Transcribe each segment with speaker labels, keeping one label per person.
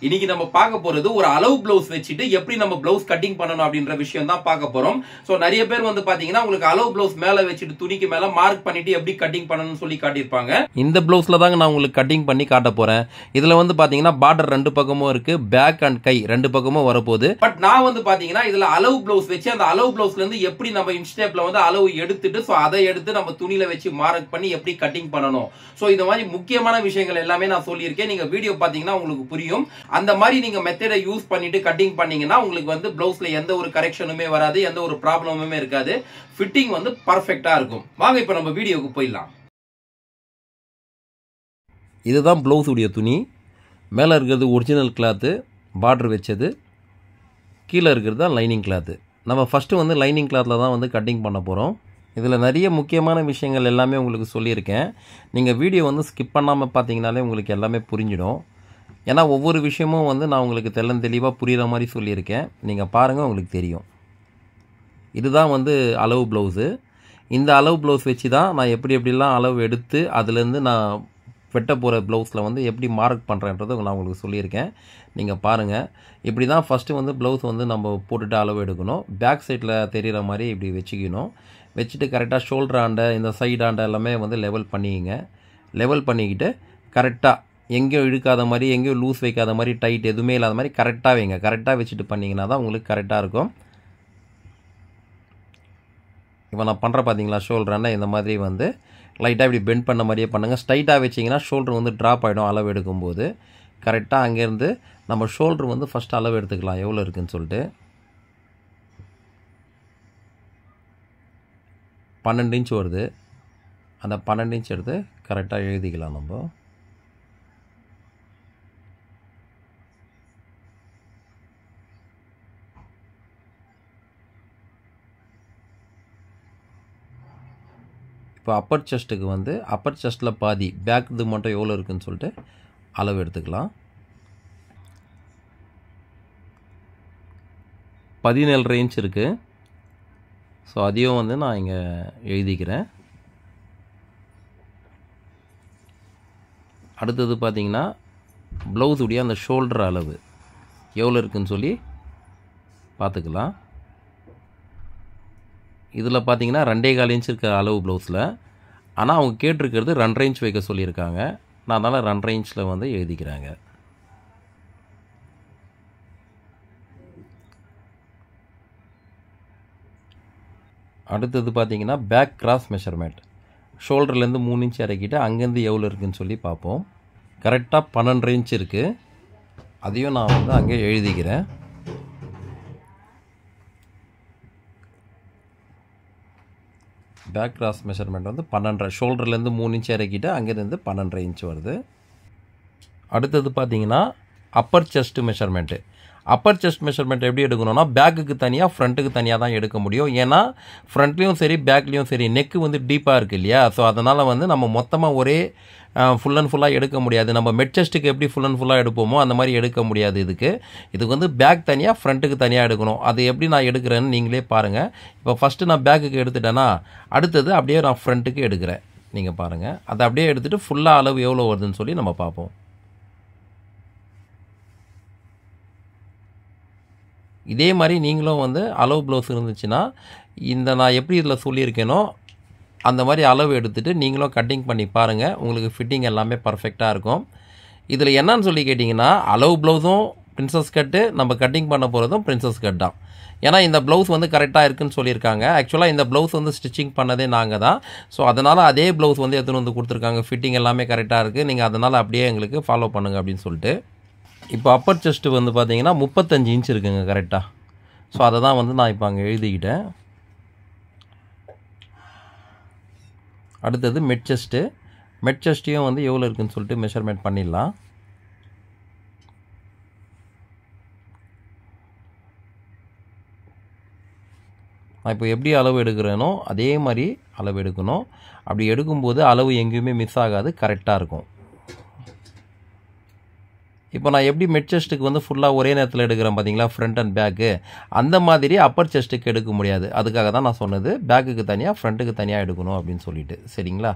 Speaker 1: இன்னைக்கு நம்ம பார்க்க போறது ஒரு அளவு ப்ளவுஸ் வச்சுட்டு எப்படி நம்ம ப்ளவுஸ் கட்டிங் பண்ணணும் அப்படின்ற விஷயம் தான் பார்க்க போறோம். சோ நிறைய பேர் வந்து பாத்தீங்கன்னா உங்களுக்கு அளவு ப்ளவுஸ் மேல வச்சுட்டு துணிக்கு மேல மார்க் பண்ணிட்டு எப்படி கட்டிங் பண்ணணும்னு சொல்லி காட்டியிருப்பாங்க. இந்த ப்ளவுஸ்ல தாங்க நான் உங்களுக்கு கட்டிங் பண்ணி காட்ட போறேன். இதுல வந்து பாத்தீங்கன்னா பார்டர் ரெண்டு பக்கமும் இருக்கு, பேக் அண்ட் கை ரெண்டு பக்கமும் வரப்போகுது. பட் நான் வந்து பாத்தீங்கன்னா இதுல அளவு ப்ளவுஸ் வச்சு அந்த அளவு ப்ளவுஸ்ல இருந்து எப்படி நம்ம இன்ஸ்டேப்ல வந்து அளவு எடுத்துட்டு சோ அதை எடுத்து நம்ம துணியில வச்சு மார்க் பண்ணி எப்படி கட்டிங் பண்ணணும். சோ இந்த மாதிரி முக்கியமான விஷயங்கள் எல்லாமே நான் சொல்லியிருக்கேன். நீங்க வீடியோ பாத்தீங்கன்னா உங்களுக்கு புரியும். அந்த மாதிரி நீங்க மெத்தடை யூஸ் பண்ணிட்டு கட்டிங் பண்ணீங்கன்னா உங்களுக்கு வந்து ப்ளவுஸ்ல எந்த ஒரு கரெக்ஷனுமே வராது, எந்த ஒரு ப்ராப்ளமுமே இருக்காது. ஃபிட்டிங் வந்து பர்ஃபெக்ட்டா இருக்கும். வாங்க இப்ப நம்ம வீடியோக்கு போயிடலாம். இதுதான் ப்ளவுஸ் உடைய துணி. மேலே இருக்கிறது ஒரிஜினல் கிளாத்து, பார்டர் வச்சது. கீழே இருக்கிறது தான் லைனிங் கிளாத்து. நம்ம ஃபஸ்ட்டு வந்து லைனிங் கிளாத்தில் தான் வந்து கட்டிங் பண்ண போகிறோம். இதில் நிறைய முக்கியமான விஷயங்கள் எல்லாமே உங்களுக்கு சொல்லியிருக்கேன். நீங்கள் வீடியோ வந்து ஸ்கிப் பண்ணாமல் பார்த்தீங்கனாலே உங்களுக்கு எல்லாமே புரிஞ்சிடும். ஏன்னா ஒவ்வொரு விஷயமும் வந்து நான் உங்களுக்கு தெளிவாக புரிகிற மாதிரி சொல்லியிருக்கேன். நீங்கள் பாருங்கள், உங்களுக்கு தெரியும். இதுதான் வந்து அளவு ப்ளவுஸு. இந்த அளவு ப்ளவுஸ் வச்சு தான் நான் எப்படிலாம் அளவு எடுத்து அதுலேருந்து நான் வெட்ட போகிற ப்ளவுஸில் வந்து எப்படி மார்க் பண்ணுறேன்றதை நான் உங்களுக்கு சொல்லியிருக்கேன். நீங்கள் பாருங்கள். இப்படி தான் ஃபஸ்ட்டு வந்து ப்ளவுஸ் வந்து நம்ம போட்டுட்டு அளவு எடுக்கணும். பேக் சைடில் தெரிகிற மாதிரி இப்படி வச்சுக்கணும். வச்சுட்டு கரெக்டாக ஷோல்டர் ஆண்டை இந்த சைடு ஆண்டை எல்லாமே வந்து லெவல் பண்ணிக்கிங்க. லெவல் பண்ணிக்கிட்டு கரெக்டாக எங்கேயும் இழுக்காத மாதிரி, எங்கேயும் லூஸ் வைக்காத மாதிரி, டைட் எதுவுமே இல்லாத மாதிரி கரெக்டாக வைங்க. கரெக்டாக வச்சுட்டு பண்ணிங்கன்னா தான் உங்களுக்கு கரெக்டாக இருக்கும். இப்போ நான் பண்ணுற பார்த்தீங்களா ஷோல்டரான இந்த மாதிரி வந்து லைட்டாக இப்படி பெண்ட் பண்ண மாதிரியே பண்ணுங்கள். ஸ்ட்ரைட்டாக வச்சிங்கன்னா ஷோல்டர் வந்து ட்ராப் ஆகிடும் அளவு எடுக்கும்போது. கரெக்டாக அங்கேருந்து நம்ம ஷோல்டர் வந்து ஃபஸ்ட் அளவு எடுத்துக்கலாம் எவ்வளோ இருக்குதுன்னு சொல்லிட்டு. 12 இன்ச் வருது. அந்த 12 இன்ச் எடுத்து கரெக்டாக எழுதிக்கலாம் நம்ம. இப்போ அப்பர் செஸ்ட்டுக்கு வந்து அப்பர் செஸ்ட்டில் பாதி, பேக் இது மட்டும் எவ்வளோ இருக்குதுன்னு சொல்லிட்டு அளவு எடுத்துக்கலாம். 17.5 இன்ச் இருக்குது. ஸோ அதையும் வந்து நான் இங்கே எழுதிக்கிறேன். அடுத்தது பார்த்திங்கன்னா ப்ளவுஸுடைய அந்த ஷோல்டர் அளவு எவ்வளோ இருக்குதுன்னு சொல்லி பார்த்துக்கலாம். இதில் பார்த்தீங்கன்னா 2.25 இன்ச் இருக்க அளவு ப்ளவுஸில். ஆனால் அவங்க கேட்டிருக்கிறது 2.5 இன்ச் வைக்க சொல்லியிருக்காங்க. நான் அதனால் 2.5 இன்ச்சில் வந்து எழுதிக்கிறாங்க. அடுத்தது பார்த்தீங்கன்னா பேக் கிராஸ் மெஷர்மெண்ட். ஷோல்டர்லேருந்து 3 இன்ச் இறக்கிட்டு அங்கேருந்து எவ்வளோ இருக்குதுன்னு சொல்லி பார்ப்போம். கரெக்டாக 12.5 இன்ச் இருக்குது. அதையும் நான் வந்து அங்கே எழுதிக்கிறேன். பேக் கிராஸ் மெஷர்மெண்ட் வந்து 12.5, ஷோல்டர்லேருந்து 3 இன்ச் இறக்கிட்டு அங்கேருந்து 12.5 இன்ச் வருது. அடுத்தது பார்த்தீங்கன்னா Appar chest measurement. Appar chest measurement எப்படி எடுக்கணும்னா பேக்குக்கு தனியாக ஃப்ரண்ட்டுக்கு தனியாக தான் எடுக்க முடியும். ஏன்னா ஃப்ரண்ட்லேயும் சரி பேக்லேயும் சரி நெக்கு வந்து டீப்பாக இருக்குது இல்லையா. ஸோ அதனால் வந்து நம்ம மொத்தமாக ஒரே ஃபுல் அண்ட் ஃபுல்லாக எடுக்க முடியாது. நம்ம மெட் செஸ்ட்டுக்கு எப்படி ஃபுல் அண்ட் ஃபுல்லாக எடுப்போமோ அந்த மாதிரி எடுக்க முடியாது. இதுக்கு வந்து பேக் தனியாக ஃப்ரண்ட்டுக்கு தனியாக எடுக்கணும். அது எப்படி நான் எடுக்கிறேன்னு நீங்களே பாருங்கள். இப்போ ஃபஸ்ட்டு நான் பேக்குக்கு எடுத்துட்டேன்னா அடுத்தது அப்படியே நான் ஃப்ரண்ட்டுக்கு எடுக்கிறேன். நீங்கள் பாருங்கள். அதை அப்படியே எடுத்துகிட்டு ஃபுல்லாக அளவு எவ்வளோ வருதுன்னு சொல்லி நம்ம பார்ப்போம். இதே மாதிரி நீங்களும் வந்து அளவு ப்ளவுஸ் இருந்துச்சுன்னா இந்த நான் எப்படி இதில் சொல்லியிருக்கேனோ அந்த மாதிரி அளவு எடுத்துகிட்டு நீங்களும் கட்டிங் பண்ணி பாருங்கள். உங்களுக்கு ஃபிட்டிங் எல்லாமே பர்ஃபெக்டாக இருக்கும். இதில் என்னன்னு சொல்லி கேட்டிங்கன்னா அளவு ப்ளவுஸும் பிரின்சஸ் கட்டு, நம்ம கட்டிங் பண்ண போகிறதும் பிரின்சஸ் கட் தான். ஏன்னா இந்த ப்ளவுஸ் வந்து கரெக்டாக இருக்குதுன்னு சொல்லியிருக்காங்க. ஆக்சுவலாக இந்த ப்ளவுஸ் வந்து ஸ்டிச்சிங் பண்ணதே நாங்கள் தான். ஸோ அதனால் அதே ப்ளவுஸ் வந்து எடுத்துன்னு வந்து கொடுத்துருக்காங்க. ஃபிட்டிங் எல்லாமே கரெக்டாக இருக்குது. நீங்கள் அதனால் அப்படியே எங்களுக்கு ஃபாலோ பண்ணுங்கள் அப்படின்னு சொல்லிட்டு. இப்போ அப்பர் செஸ்ட்டு வந்து பார்த்தீங்கன்னா 35 இன்ச் இருக்குங்க கரெக்டாக. ஸோ அதை தான் வந்து நான் இப்போ அங்கே எழுதிக்கிட்டேன். அடுத்தது மெட் செஸ்ட்டு. மெட் செஸ்ட்டையும் வந்து எவ்வளோ இருக்குதுன்னு சொல்லிட்டு மெஷர்மெண்ட் பண்ணிடலாம். நான் இப்போ எப்படி அளவு எடுக்கிறேனோ அதே மாதிரி அளவு எடுக்கணும். அப்படி எடுக்கும்போது அளவு எங்கேயுமே மிஸ் ஆகாது, கரெக்டாக இருக்கும். இப்போ நான் எப்படி மெட் செஸ்ட்டுக்கு வந்து ஃபுல்லாக ஒரே நேரத்தில் எடுக்கிறேன் பார்த்தீங்களா, ஃப்ரண்ட் அண்ட் பேக்கு, அந்த மாதிரி அப்பர் செஸ்ட்டுக்கு எடுக்க முடியாது. அதுக்காக தான் நான் சொன்னது பேக்குக்கு தனியாக ஃப்ரண்ட்டுக்கு தனியாக எடுக்கணும் அப்படின்னு சொல்லிட்டு. சரிங்களா.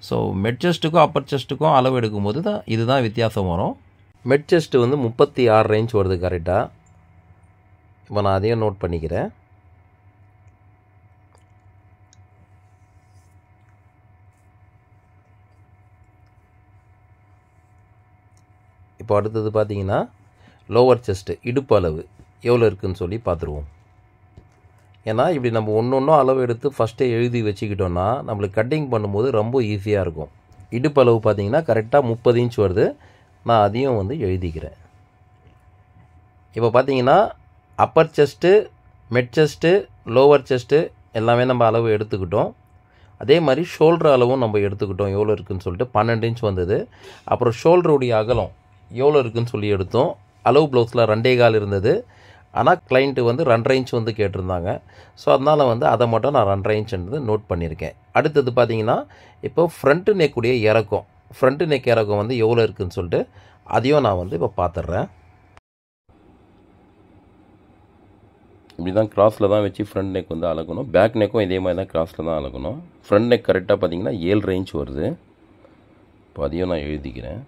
Speaker 1: ஸோ மெட் செஸ்ட்டுக்கும் அப்பர் செஸ்ட்டுக்கும் அளவு எடுக்கும்போது தான் இதுதான் வித்தியாசம் வரும். மெட் செஸ்ட்டு வந்து 36 ரேஞ்ச் வருது கரெக்டாக. இப்போ நான் அதையும் நோட் பண்ணிக்கிறேன். இப்போ அடுத்தது பார்த்தீங்கன்னா லோவர் செஸ்ட்டு இடுப்பு அளவு எவ்வளோ இருக்குதுன்னு சொல்லி பார்த்துருவோம். ஏன்னா இப்படி நம்ம ஒன்றும் அளவு எடுத்து ஃபஸ்ட்டே எழுதி வச்சுக்கிட்டோன்னா நம்மளுக்கு கட்டிங் பண்ணும்போது ரொம்ப ஈஸியாக இருக்கும். இடுப்பு அளவு பார்த்தீங்கன்னா கரெக்டாக 30 இன்ச் வருது. நான் அதையும் வந்து எழுதிக்கிறேன். இப்போ பார்த்தீங்கன்னா Appar chest, mid chest, lower chest எல்லாமே நம்ம அளவு எடுத்துக்கிட்டோம். அதே மாதிரி ஷோல்டர் அளவும் நம்ம எடுத்துக்கிட்டோம். எவ்வளோ இருக்குதுன்னு சொல்லிட்டு 12 இன்ச் வந்தது. அப்புறம் ஷோல்டருடைய அகலம் எவ்வளோ இருக்குதுன்னு சொல்லி எடுத்தோம். அளவு ப்ளவுஸில் 2.25 இருந்தது. ஆனால் கிளைண்ட்டு வந்து 2.5 இன்ச் வந்து கேட்டிருந்தாங்க. ஸோ அதனால் வந்து அதை மட்டும் நான் 2.5 இன்ச்ன்றது நோட் பண்ணியிருக்கேன். அடுத்தது பார்த்தீங்கன்னா இப்போ ஃப்ரண்ட்டு நெக்குடைய இறக்கம், ஃப்ரண்ட்டு நெக் இறக்கம் வந்து எவ்வளோ இருக்குதுன்னு சொல்லிட்டு அதையும் நான் வந்து இப்போ பார்த்துட்றேன். இப்படி தான் கிராஸில் தான் வச்சு ஃப்ரண்ட் நெக் வந்து அளக்கணும். பேக் நெக்கும் இதே மாதிரி தான் கிராஸில் தான் அளக்கணும். ஃப்ரண்ட் நெக் கரெக்டாக பார்த்தீங்கன்னா 7.5 இன்ச் வருது. இப்போ அதையும் நான் எழுதிக்கிறேன்.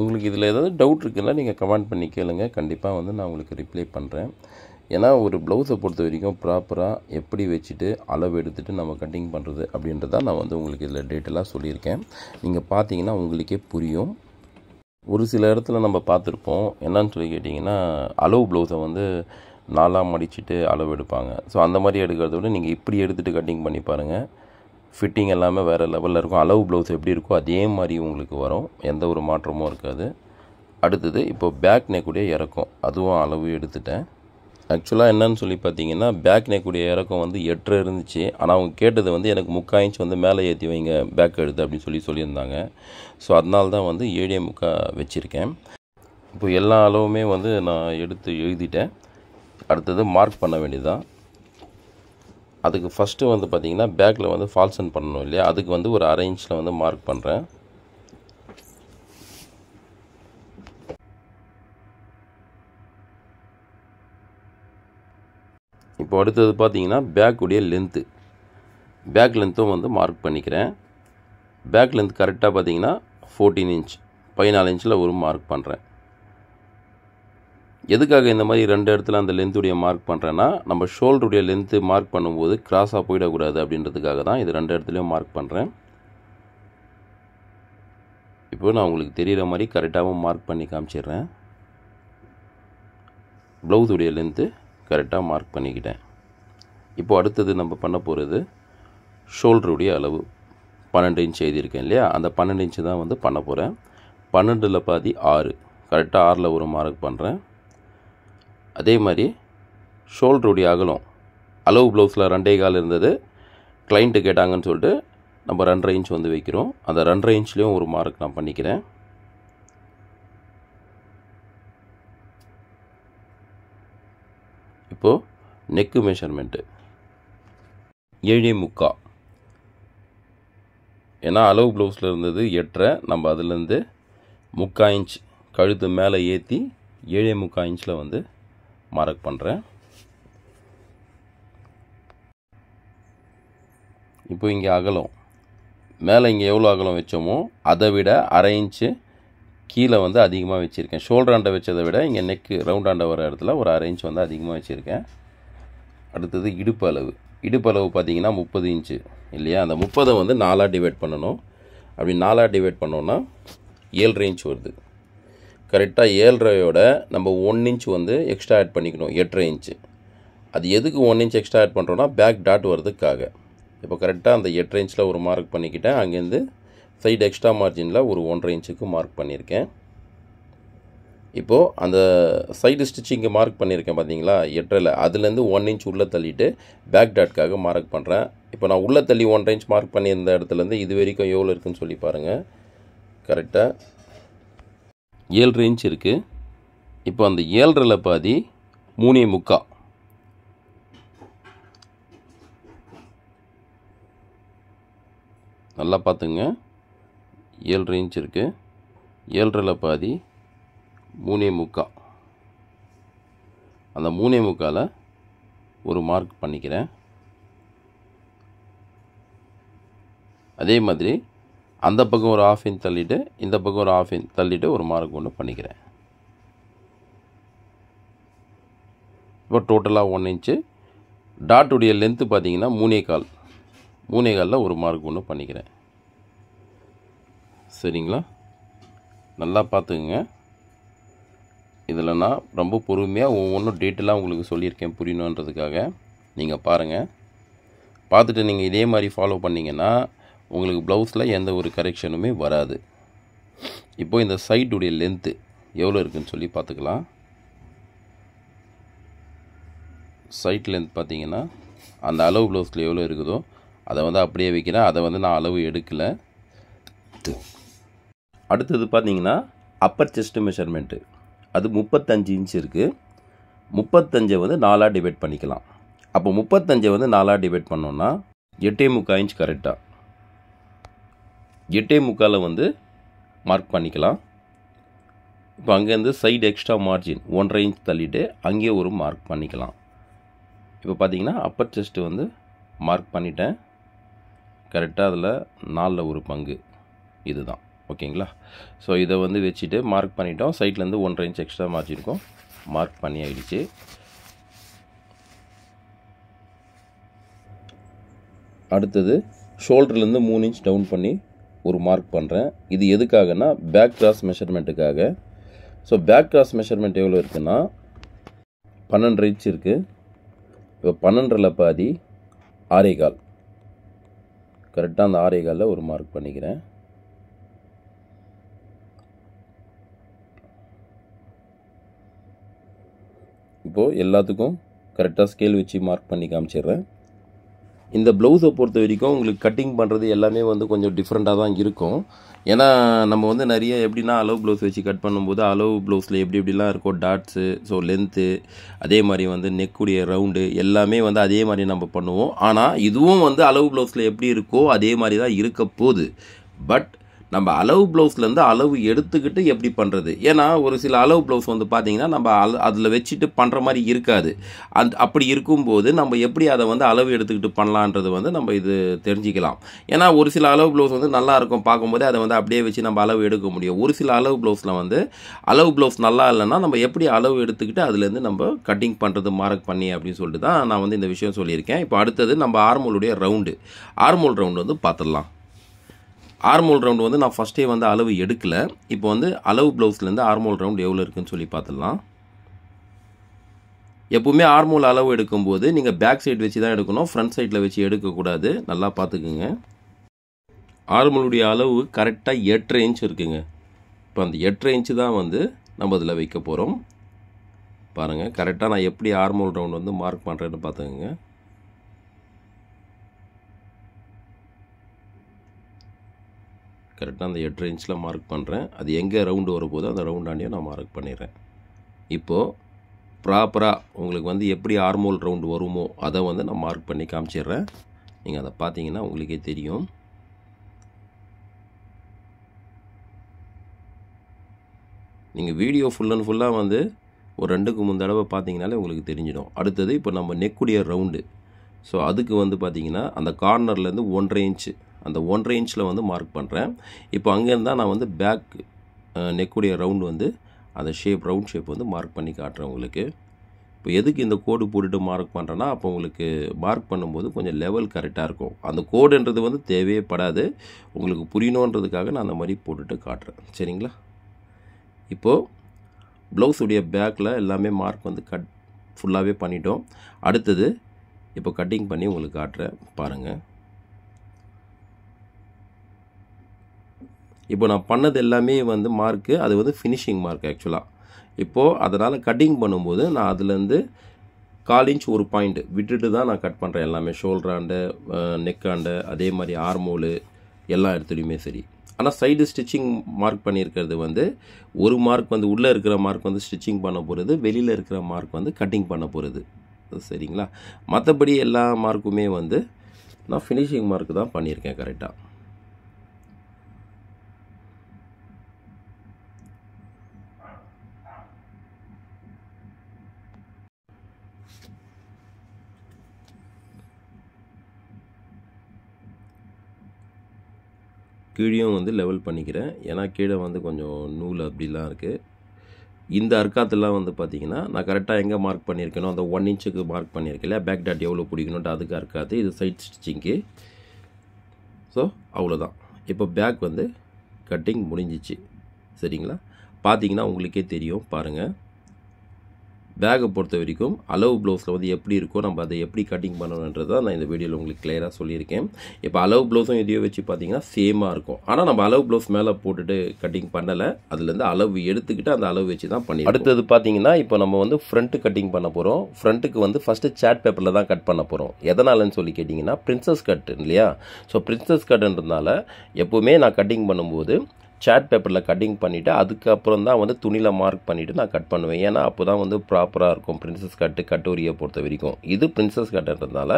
Speaker 1: உங்களுக்கு இதில் ஏதாவது டவுட் இருக்குன்னா நீங்கள் கமெண்ட் பண்ணி கேளுங்க. கண்டிப்பாக வந்து நான் உங்களுக்கு ரிப்ளை பண்ணுறேன். ஏன்னா ஒரு ப்ளவுஸை பொறுத்த வரைக்கும் ப்ராப்பராக எப்படி வச்சுட்டு அளவு எடுத்துகிட்டு நம்ம கட்டிங் பண்ணுறது அப்படின்றத நான் வந்து உங்களுக்கு இதில் டீட்டெயிலாக சொல்லியிருக்கேன். நீங்கள் பார்த்தீங்கன்னா உங்களுக்கே புரியும். ஒரு சில இடத்துல நம்ம பார்த்துருப்போம். என்னன்னு சொல்லி கேட்டிங்கன்னா அளவு ப்ளவுஸை வந்து 4ஆக மடிச்சுட்டு அளவு எடுப்பாங்க. ஸோ அந்த மாதிரி எடுக்கிறத விட நீங்கள் இப்படி எடுத்துகிட்டு கட்டிங் பண்ணி பாருங்கள். ஃபிட்டிங் எல்லாமே வேறு லெவலில் இருக்கும். அளவு ப்ளவுஸ் எப்படி இருக்கோ அதே மாதிரி உங்களுக்கு வரும். எந்த ஒரு மாற்றமும் இருக்காது. அடுத்தது இப்போ பேக் நெக்குடைய இறக்கம் அதுவும் அளவு எடுத்துட்டேன். ஆக்சுவலாக என்னன்னு சொல்லி பார்த்தீங்கன்னா பேக் நெக்குடைய இறக்கம் வந்து 8 இருந்துச்சு. ஆனால் அவங்க கேட்டது வந்து எனக்கு 3/4 இன்ச் வந்து மேலே ஏற்றி வைங்க பேக் எடுத்து அப்படின்னு சொல்லியிருந்தாங்க. ஸோ அதனால தான் வந்து 7.25 வச்சுருக்கேன். இப்போ எல்லா அளவுமே வந்து நான் எடுத்து எழுதிட்டேன். அடுத்தது மார்க் பண்ண வேண்டியதுதான். அதுக்கு ஃபஸ்ட்டு வந்து பார்த்திங்கன்னா பேக்கில் வந்து ஃபால்சன் பண்ணணும் இல்லையா, அதுக்கு வந்து ஒரு 1/2 இன்ச்சில் வந்து மார்க் பண்ணுறேன். இப்போ அடுத்தது பார்த்தீங்கன்னா பேக்குடைய லென்த்து, பேக் லென்த்தும் வந்து மார்க் பண்ணிக்கிறேன். பேக் லென்த் கரெக்டாக பார்த்தீங்கன்னா 14 இன்ச், 14 இன்ச்சில் ஒரு மார்க் பண்ணுறேன். எதுக்காக இந்த மாதிரி 2 இடத்துல அந்த லென்த்துடைய மார்க் பண்ணுறேன்னா, நம்ம ஷோல்டருடைய லென்த்து மார்க் பண்ணும்போது கிராஸாக போயிடக்கூடாது அப்படின்றதுக்காக தான் இது 2 இடத்துலையும் மார்க் பண்ணுறேன். இப்போ நான் உங்களுக்கு தெரிகிற மாதிரி கரெக்டாகவும் மார்க் பண்ணி காமிச்சிடுறேன். ப்ளவுஸுடைய லென்த்து கரெக்டாக மார்க் பண்ணிக்கிட்டேன். இப்போ அடுத்தது நம்ம பண்ண போகிறது ஷோல்டருடைய அளவு 12 இன்ச் எழுதியிருக்கேன் இல்லையா, அந்த 12 இன்ச்சு தான் வந்து பண்ண போகிறேன். 12ல் பாதி 6, கரெக்டாக 6ல் ஒரு மார்க் பண்ணுறேன். அதே மாதிரி ஷோல்டருடைய அகலம் அளவு ப்ளவுஸில் 2.25 இருந்தது. கிளைண்ட்டு கேட்டாங்கன்னு சொல்லிட்டு நம்ம 2.5 இன்ச் வந்து வைக்கிறோம். அந்த 2.5 இன்ச்லேயும் ஒரு மார்க் நான் பண்ணிக்கிறேன். இப்போது நெக்கு மெஷர்மெண்ட்டு 7.25, ஏன்னா அளவு ப்ளவுஸில் இருந்தது 8.5, நம்ம அதுலேருந்து 3/4 இன்ச் கழுத்து மேலே ஏற்றி 7.25 இன்ச்சில் வந்து மார்க் பண்ணுறேன். இப்போ இங்கே அகலம் மேலே இங்கே எவ்வளோ அகலம் வச்சோமோ அதை விட 1/2 இன்ச்சு கீழே வந்து அதிகமாக வச்சுருக்கேன். ஷோல்டராண்டை வச்சதை விட இங்கே நெக்கு ரவுண்டாண்டை வர இடத்துல ஒரு 1/2 இன்ச் வந்து அதிகமாக வச்சுருக்கேன். அடுத்தது இடுப்பு அளவு, இடுப்பு அளவு பார்த்திங்கன்னா 30 இன்ச்சு இல்லையா, அந்த 30 வந்து 4ஆக டிவைட் பண்ணணும். அப்படி 4ஆக டிவைட் பண்ணோன்னா 7.5 இன்ச் வருது. கரெக்டாக 7.5யோட நம்ம 1 இன்ச் வந்து எக்ஸ்ட்ரா ஆட் பண்ணிக்கணும், 8.5 இன்ச்சு. அது எதுக்கு 1 இன்ச் எக்ஸ்ட்ரா ஆட் பண்ணுறோன்னா பேக் டாட் வரதுக்காக. இப்போ கரெக்டாக அந்த 8.5 இன்ச்சில் ஒரு மார்க் பண்ணிக்கிட்டேன். அங்கேருந்து சைடு எக்ஸ்ட்ரா மார்ஜினில் ஒரு 1.5 இன்ச்சுக்கு மார்க் பண்ணியிருக்கேன். இப்போது அந்த சைடு ஸ்டிச்சிங்கு மார்க் பண்ணியிருக்கேன் பார்த்தீங்களா 8.5, அதுலேருந்து 1 இன்ச் உள்ளே தள்ளிட்டு பேக் டாட்காக மார்க் பண்ணுறேன். இப்போ நான் உள்ளே தள்ளி 1.5 இன்ச் மார்க் பண்ணியிருந்த இடத்துலேருந்து இது வரைக்கும் எவ்வளோ இருக்குதுன்னு சொல்லி பாருங்கள். கரெக்டாக 7.5 இன்ச் இருக்குது. இப்போ அந்த 7.5ல் பாதி 3.25, நல்லா பார்த்துங்க. 7.5 இன்ச் இருக்குது. 7.5ல் பாதி 3.25, அந்த 3.25ல் ஒரு மார்க் பண்ணிக்கிறேன். அதே மாதிரி அந்த பக்கம் ஒரு 1/2 இன்ச் தள்ளிட்டு இந்த பக்கம் ஒரு 1/2 இன்ச் தள்ளிட்டு ஒரு மார்க் ஒன்று பண்ணிக்கிறேன். இப்போ டோட்டலாக 1 இன்ச்சு. டாட்டுடைய லென்த்து பார்த்தீங்கன்னா 3/4. 3/4ல் ஒரு மார்க் ஒன்று பண்ணிக்கிறேன். சரிங்களா? நல்லா பார்த்துக்குங்க. இதில் நான் ரொம்ப பொறுமையாக ஒவ்வொன்றும் டீட்டெயிலாக உங்களுக்கு சொல்லியிருக்கேன் புரியணுன்றதுக்காக. நீங்கள் பாருங்கள். பார்த்துட்டு நீங்கள் இதே மாதிரி ஃபாலோ பண்ணிங்கன்னா உங்களுக்கு ப்ளவுஸில் எந்த ஒரு கரெக்ஷனுமே வராது. இப்போது இந்த சைடுடைய லென்த்து எவ்வளோ இருக்குதுன்னு சொல்லி பார்த்துக்கலாம். சைட் லென்த் பார்த்தீங்கன்னா அந்த அளவு ப்ளவுஸில் எவ்வளோ இருக்குதோ அதை வந்து அப்படியே வைக்கிறேன். அதை வந்து நான் அளவு எடுக்கலை. அடுத்தது பார்த்தீங்கன்னா அப்பர் செஸ்ட்டு மெஷர்மெண்ட்டு. அது 35 இன்ச் இருக்குது. 35 வந்து 4ஆக டிவைட் பண்ணிக்கலாம். அப்போ 35 வந்து 4ஆக டிவைட் பண்ணோன்னா 8.25 இன்ச் கரெக்டாக 8.25 வந்து மார்க் பண்ணிக்கலாம். இப்போ அங்கேருந்து சைடு எக்ஸ்ட்ரா மார்ஜின் 1.5 இன்ச் தள்ளிட்டு அங்கேயே ஒரு மார்க் பண்ணிக்கலாம். இப்போ பார்த்தீங்கன்னா அப்பர் செஸ்ட்டு வந்து மார்க் பண்ணிட்டேன். கரெக்டாக அதில் 4ல் ஒரு பங்கு இதுதான். ஓகேங்களா? ஸோ இதை வந்து வச்சுட்டு மார்க் பண்ணிட்டோம். சைட்லேருந்து 1.5 இன்ச் எக்ஸ்ட்ரா மார்ஜினுக்கும் மார்க் பண்ணி ஆகிடுச்சு. அடுத்தது ஷோல்டர்லேருந்து 3 இன்ச் டவுன் பண்ணி ஒரு மார்க் பண்ணுறேன். இது எதுக்காகனா பேக் கிராஸ் மெஷர்மெண்ட்டுக்காக. ஸோ பேக் கிராஸ் மெஷர்மெண்ட் எவ்வளோ இருக்குன்னா 12 இன்ச் இருக்குது. இப்போ 12ல் பாதி 6.25. கரெக்டாக அந்த 6.25ல் ஒரு மார்க் பண்ணிக்கிறேன். இப்போது எல்லாத்துக்கும் கரெக்டாக ஸ்கேல் வச்சு மார்க் பண்ணி காமிச்சிடுறேன். இந்த ப்ளவுஸை பொறுத்த வரைக்கும் உங்களுக்கு கட்டிங் பண்ணுறது எல்லாமே வந்து கொஞ்சம் டிஃப்ரெண்ட்டாக தான் இருக்கும். ஏன்னா நம்ம வந்து நிறைய எப்படின்னா அளவு ப்ளவுஸ் வச்சு கட் பண்ணும்போது அளவு ப்ளவுஸில் எப்படி எப்படிலாம் இருக்கும் டாட்ஸு, ஸோ லென்த்து, அதே மாதிரி வந்து நெக்குடைய ரவுண்டு எல்லாமே வந்து அதே மாதிரி நம்ம பண்ணுவோம். ஆனால் இதுவும் வந்து அளவு ப்ளவுஸில் எப்படி இருக்கோ அதே மாதிரி தான் இருக்க போகுது. பட் நம்ம அளவு ப்ளவுஸ்லேருந்து அளவு எடுத்துக்கிட்டு எப்படி பண்ணுறது. ஏன்னா ஒரு சில அளவு ப்ளவுஸ் வந்து பார்த்திங்கன்னா நம்ம அதில் வச்சுட்டு பண்ணுற மாதிரி இருக்காது. அப்படி இருக்கும்போது நம்ம எப்படி அதை வந்து அளவு எடுத்துக்கிட்டு பண்ணலான்றது வந்து நம்ம இது தெரிஞ்சிக்கலாம். ஏன்னா ஒரு சில அளவு ப்ளவுஸ் வந்து நல்லா இருக்கும் பார்க்கும்போது அதை வந்து அப்படியே வச்சு நம்ம அளவு எடுக்க முடியும். ஒரு சில அளவு ப்ளவுஸில் வந்து அளவு ப்ளவுஸ் நல்லா இல்லைன்னா நம்ம எப்படி அளவு எடுத்துக்கிட்டு அதுலேருந்து நம்ம கட்டிங் பண்ணுறது மார்க் பண்ணி அப்படின்னு சொல்லிட்டு தான் நான் வந்து இந்த விஷயம் சொல்லியிருக்கேன். இப்போ அடுத்தது நம்ம ஆர்மோலுடைய ரவுண்டு. ஆர்மோல் ரவுண்டு வந்து பார்த்துடலாம். ஆர்மோல் ரவுண்டு வந்து நான் ஃபஸ்ட்டே வந்து அளவு எடுக்கலை. இப்போ வந்து அளவு ப்ளவுஸ்லேருந்து ஆர்மோல் ரவுண்டு எவ்வளோ இருக்குதுன்னு சொல்லி பார்த்துடலாம். எப்போவுமே ஆர்மோல் அளவு எடுக்கும்போது நீங்கள் பேக் சைடு வச்சு தான் எடுக்கணும். ஃப்ரண்ட் சைடில் வச்சு எடுக்கக்கூடாது. நல்லா பார்த்துக்குங்க. ஆர்மோலுடைய அளவு கரெக்டாக 8.5 இன்ச் இருக்குங்க. இப்போ அந்த 8.5 இன்ச்சு தான் வந்து நம்ம இதில் வைக்க போகிறோம். பாருங்கள் கரெக்டாக நான் எப்படி ஆர்மோல் ரவுண்டு வந்து மார்க் பண்ணுறேன்னு பார்த்துக்குங்க. கரெக்டாக அந்த 8.5 இன்ச்சில் மார்க் பண்ணுறேன். அது எங்கே ரவுண்டு வரப்போதோ அந்த ரவுண்டாண்டியும் நான் மார்க் பண்ணிடுறேன். இப்போது ப்ராப்பராக உங்களுக்கு வந்து எப்படி ஆர்மோல் ரவுண்டு வருமோ அதை வந்து நான் மார்க் பண்ணி காமிச்சிடுறேன். நீங்கள் அதை பார்த்தீங்கன்னா உங்களுக்கே தெரியும். நீங்கள் வீடியோ ஃபுல் அண்ட் ஃபுல்லாக வந்து ஒரு 2க்கு 3 தடவை பார்த்தீங்கனாலே உங்களுக்கு தெரிஞ்சிடும். அடுத்தது இப்போ நம்ம நெக்குடைய ரவுண்டு. ஸோ அதுக்கு வந்து பார்த்திங்கன்னா அந்த கார்னர்லேருந்து 1.5 இன்ச்சு அந்த 1.5 இன்ச்சில் வந்து மார்க் பண்ணுறேன். இப்போ அங்கேருந்தால் நான் வந்து பேக் நெக்குடைய ரவுண்டு வந்து அந்த ஷேப் ரவுண்ட் ஷேப் வந்து மார்க் பண்ணி காட்டுறேன் உங்களுக்கு. இப்போ எதுக்கு இந்த கோடு போட்டுட்டு மார்க் பண்ணுறேன்னா அப்போ உங்களுக்கு மார்க் பண்ணும்போது கொஞ்சம் லெவல் கரெக்டாக இருக்கும். அந்த கோடுன்றது வந்து தேவையே படாது. உங்களுக்கு புரியணுன்றதுக்காக நான் அந்த மாதிரி போட்டுட்டு காட்டுறேன். சரிங்களா? இப்போது ப்ளவுஸுடைய பேக்கில் எல்லாமே மார்க் வந்து ஃபுல்லாகவே பண்ணிட்டோம். அடுத்தது இப்போ கட்டிங் பண்ணி உங்களுக்கு காட்டுறேன் பாருங்கள். இப்போ நான் பண்ணது எல்லாமே வந்து மார்க்கு அது வந்து ஃபினிஷிங் மார்க் ஆக்சுவலாக. இப்போது அதனால் கட்டிங் பண்ணும்போது நான் அதுலேருந்து 1/4 இன்ச் ஒரு பாயிண்ட் விட்டுட்டு தான் நான் கட் பண்ணுறேன் எல்லாமே. ஷோல்டராண்ட, நெக்காண்ட, அதே மாதிரி ஆர்மோலு எல்லா இடத்துலையுமே சரி. ஆனால் சைடு ஸ்டிச்சிங் மார்க் பண்ணியிருக்கிறது வந்து ஒரு மார்க் வந்து உள்ளே இருக்கிற மார்க் வந்து ஸ்டிச்சிங் பண்ண போகிறது, வெளியில் இருக்கிற மார்க் வந்து கட்டிங் பண்ண போகிறது. சரிங்களா? மற்றபடி எல்லா மார்க்குமே வந்து நான் ஃபினிஷிங் மார்க் தான் பண்ணியிருக்கேன் கரெக்டாக. கீழேயும் வந்து லெவல் பண்ணிக்கிறேன். ஏன்னா கீழே வந்து கொஞ்சம் நூல் அப்படிலாம் இருக்குது. இந்த அர்க்காத்தெல்லாம் வந்து பார்த்திங்கன்னா நான் கரெக்டாக எங்கே மார்க் பண்ணியிருக்கேனோ அந்த 1 இன்ச்சுக்கு மார்க் பண்ணியிருக்கேன் இல்லையா, பேக் டாட் எவ்வளோ பிடிக்கணுன்ட்டு அதுக்கு அர்க்காத்து. இது சைட் ஸ்டிச்சிங்க்கு. ஸோ அவ்வளோதான். இப்போ பேக் வந்து கட்டிங் முடிஞ்சிச்சு. சரிங்களா? பார்த்தீங்கன்னா உங்களுக்கே தெரியும் பாருங்கள். பேக்கை பொறுத்த வரைக்கும் அளவு ப்ளவுஸில் வந்து எப்படி இருக்கோ நம்ம அதை எப்படி கட்டிங் பண்ணணுன்றதை நான் இந்த வீடியோவில் உங்களுக்கு கிளியராக சொல்லியிருக்கேன். இப்போ அளவு ப்ளவுஸும் இதையும் வச்சு பார்த்தீங்கன்னா சேமாக இருக்கும். ஆனால் நம்ம அளவு ப்ளவுஸ் மேலே போட்டுட்டு கட்டிங் பண்ணலை. அதுலேருந்து அளவு எடுத்துக்கிட்டு அந்த அளவு வச்சு தான் பண்ணி. அடுத்தது பார்த்தீங்கன்னா இப்போ நம்ம வந்து ஃப்ரண்ட்டு கட்டிங் பண்ண போகிறோம். ஃப்ரண்ட்டுக்கு வந்து ஃபஸ்ட்டு சார்ட் பேப்பரில் தான் கட் பண்ண போகிறோம். எதனாலன்னு சொல்லி கேட்டிங்கன்னா பிரின்சஸ் கட் இல்லையா. ஸோ பிரின்சஸ் கட்டுன்றதுனால எப்போவுமே நான் கட்டிங் பண்ணும்போது சார்ட் பேப்பரில் கட்டிங் பண்ணிவிட்டு அதுக்கப்புறம் தான் வந்து துணியில் மார்க் பண்ணிவிட்டு நான் கட் பண்ணுவேன். ஏன்னா அப்போ தான் வந்து ப்ராப்பராக இருக்கும் பிரின்சஸ் கட்டு கட்டோரியை பொறுத்த வரைக்கும். இது பிரின்சஸ் கட்டுன்றதுனால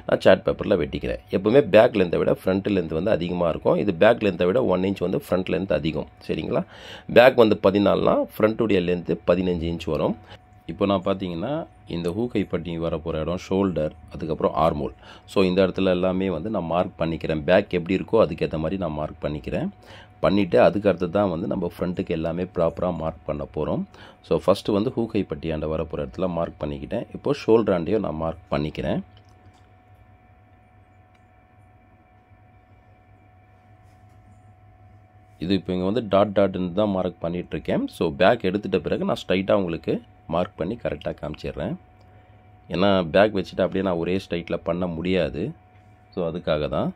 Speaker 1: நான் சார்ட் பேப்பரில் வெட்டிக்கிறேன். எப்போவுமே பேக் லென்த்தை விட ஃப்ரண்ட் லென்த் வந்து அதிகமாக இருக்கும். இது பேக் லென்த்தை விட 1 இன்ச் வந்து ஃப்ரண்ட் லென்த் அதிகம். சரிங்களா? பேக் வந்து 14னா ஃப்ரண்ட்டுடைய லென்த்து 15 இன்ச் வரும். இப்போ நான் பார்த்தீங்கன்னா இந்த ஹூக்கைப்பட்டி வர போகிற இடம் ஷோல்டர், அதுக்கப்புறம் ஆர்மோல். ஸோ இந்த இடத்துல எல்லாமே வந்து நான் மார்க் பண்ணிக்கிறேன். பேக் எப்படி இருக்கோ அதுக்கேற்ற மாதிரி நான் மார்க் பண்ணிவிட்டு அதுக்கு அடுத்து தான் வந்து நம்ம ஃப்ரண்ட்டுக்கு எல்லாமே ப்ராப்பராக மார்க் பண்ண போகிறோம். ஸோ ஃபஸ்ட்டு வந்து ஹூக்கைப்பட்டி ஆண்ட வர போகிற இடத்துல மார்க் பண்ணிக்கிட்டேன். இப்போது ஷோல்டர் ஆண்டையும் நான் மார்க் பண்ணிக்கிறேன். இது இப்போ இங்கே வந்து டாட்னு தான் மார்க் பண்ணிகிட்ருக்கேன். ஸோ பேக் எடுத்துகிட்ட பிறகு நான் ஸ்ட்ரைட்டாக உங்களுக்கு மார்க் பண்ணி கரெக்டாக காமிச்சிடுறேன். ஏன்னா பேக் வச்சுட்டு அப்படியே நான் ஒரே ஸ்ட்ரைட்டில் பண்ண முடியாது. ஸோ அதுக்காக தான்.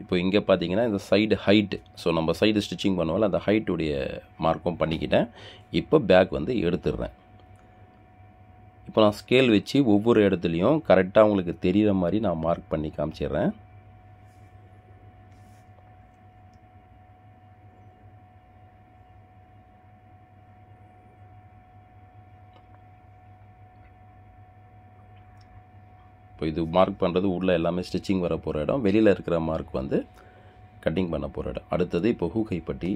Speaker 1: இப்போ இங்கே பார்த்தீங்கன்னா இந்த சைடு ஹைட்டு, ஸோ நம்ம சைடு ஸ்டிச்சிங் பண்ணுவோம்ல அந்த ஹைட்டுடைய மார்க்கும் பண்ணிக்கிட்டேன். இப்போ பேக் வந்து எடுத்துடுறேன். இப்போ நான் ஸ்கேல் வச்சு ஒவ்வொரு இடத்துலையும் கரெக்டாக உங்களுக்கு தெரிகிற மாதிரி நான் மார்க் பண்ணி காமிச்சிடுறேன். இப்போ இது மார்க் பண்ணுறது உள்ளே எல்லாமே ஸ்டிச்சிங் வர போகிற இடம், வெளியில் இருக்கிற மார்க் வந்து கட்டிங் பண்ண போகிற இடம். அடுத்தது இப்போ ஹூக்கைப்பட்டி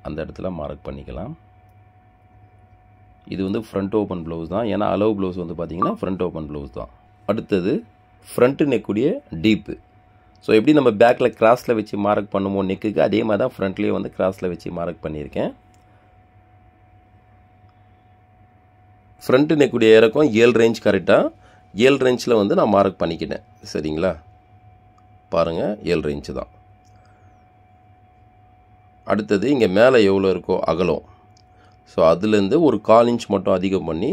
Speaker 1: அந்த இடத்துல மார்க் பண்ணிக்கலாம். இது வந்து ஃப்ரண்ட் ஓப்பன் ப்ளவுஸ் தான். ஏன்னா அளவு ப்ளவுஸ் வந்து பார்த்திங்கன்னா ஃப்ரண்ட் ஓப்பன் ப்ளவுஸ் தான். அடுத்தது ஃப்ரண்ட்டு நெக்குடைய டீப்பு. ஸோ எப்படி நம்ம பேக்கில் கிராஸில் வச்சு மார்க் பண்ணுமோ நெக்குக்கு, அதே மாதிரி தான் ஃப்ரண்ட்லேயே வந்து கிராஸில் வச்சு மார்க் பண்ணியிருக்கேன். ஃப்ரண்ட்டு நெக்குடைய இறக்கம் 7 ரேஞ்ச் கரெக்டாக 7 ரேஞ்சில் வந்து நான் மார்க் பண்ணிக்கிட்டேன். சரிங்களா? பாருங்கள் 7 ரேஞ்சு தான். அடுத்தது இங்கே மேலே எவ்வளோ இருக்கோ அகலம், ஸோ அதுலேருந்து ஒரு 1/4 இன்ச் மட்டும் அதிகம் பண்ணி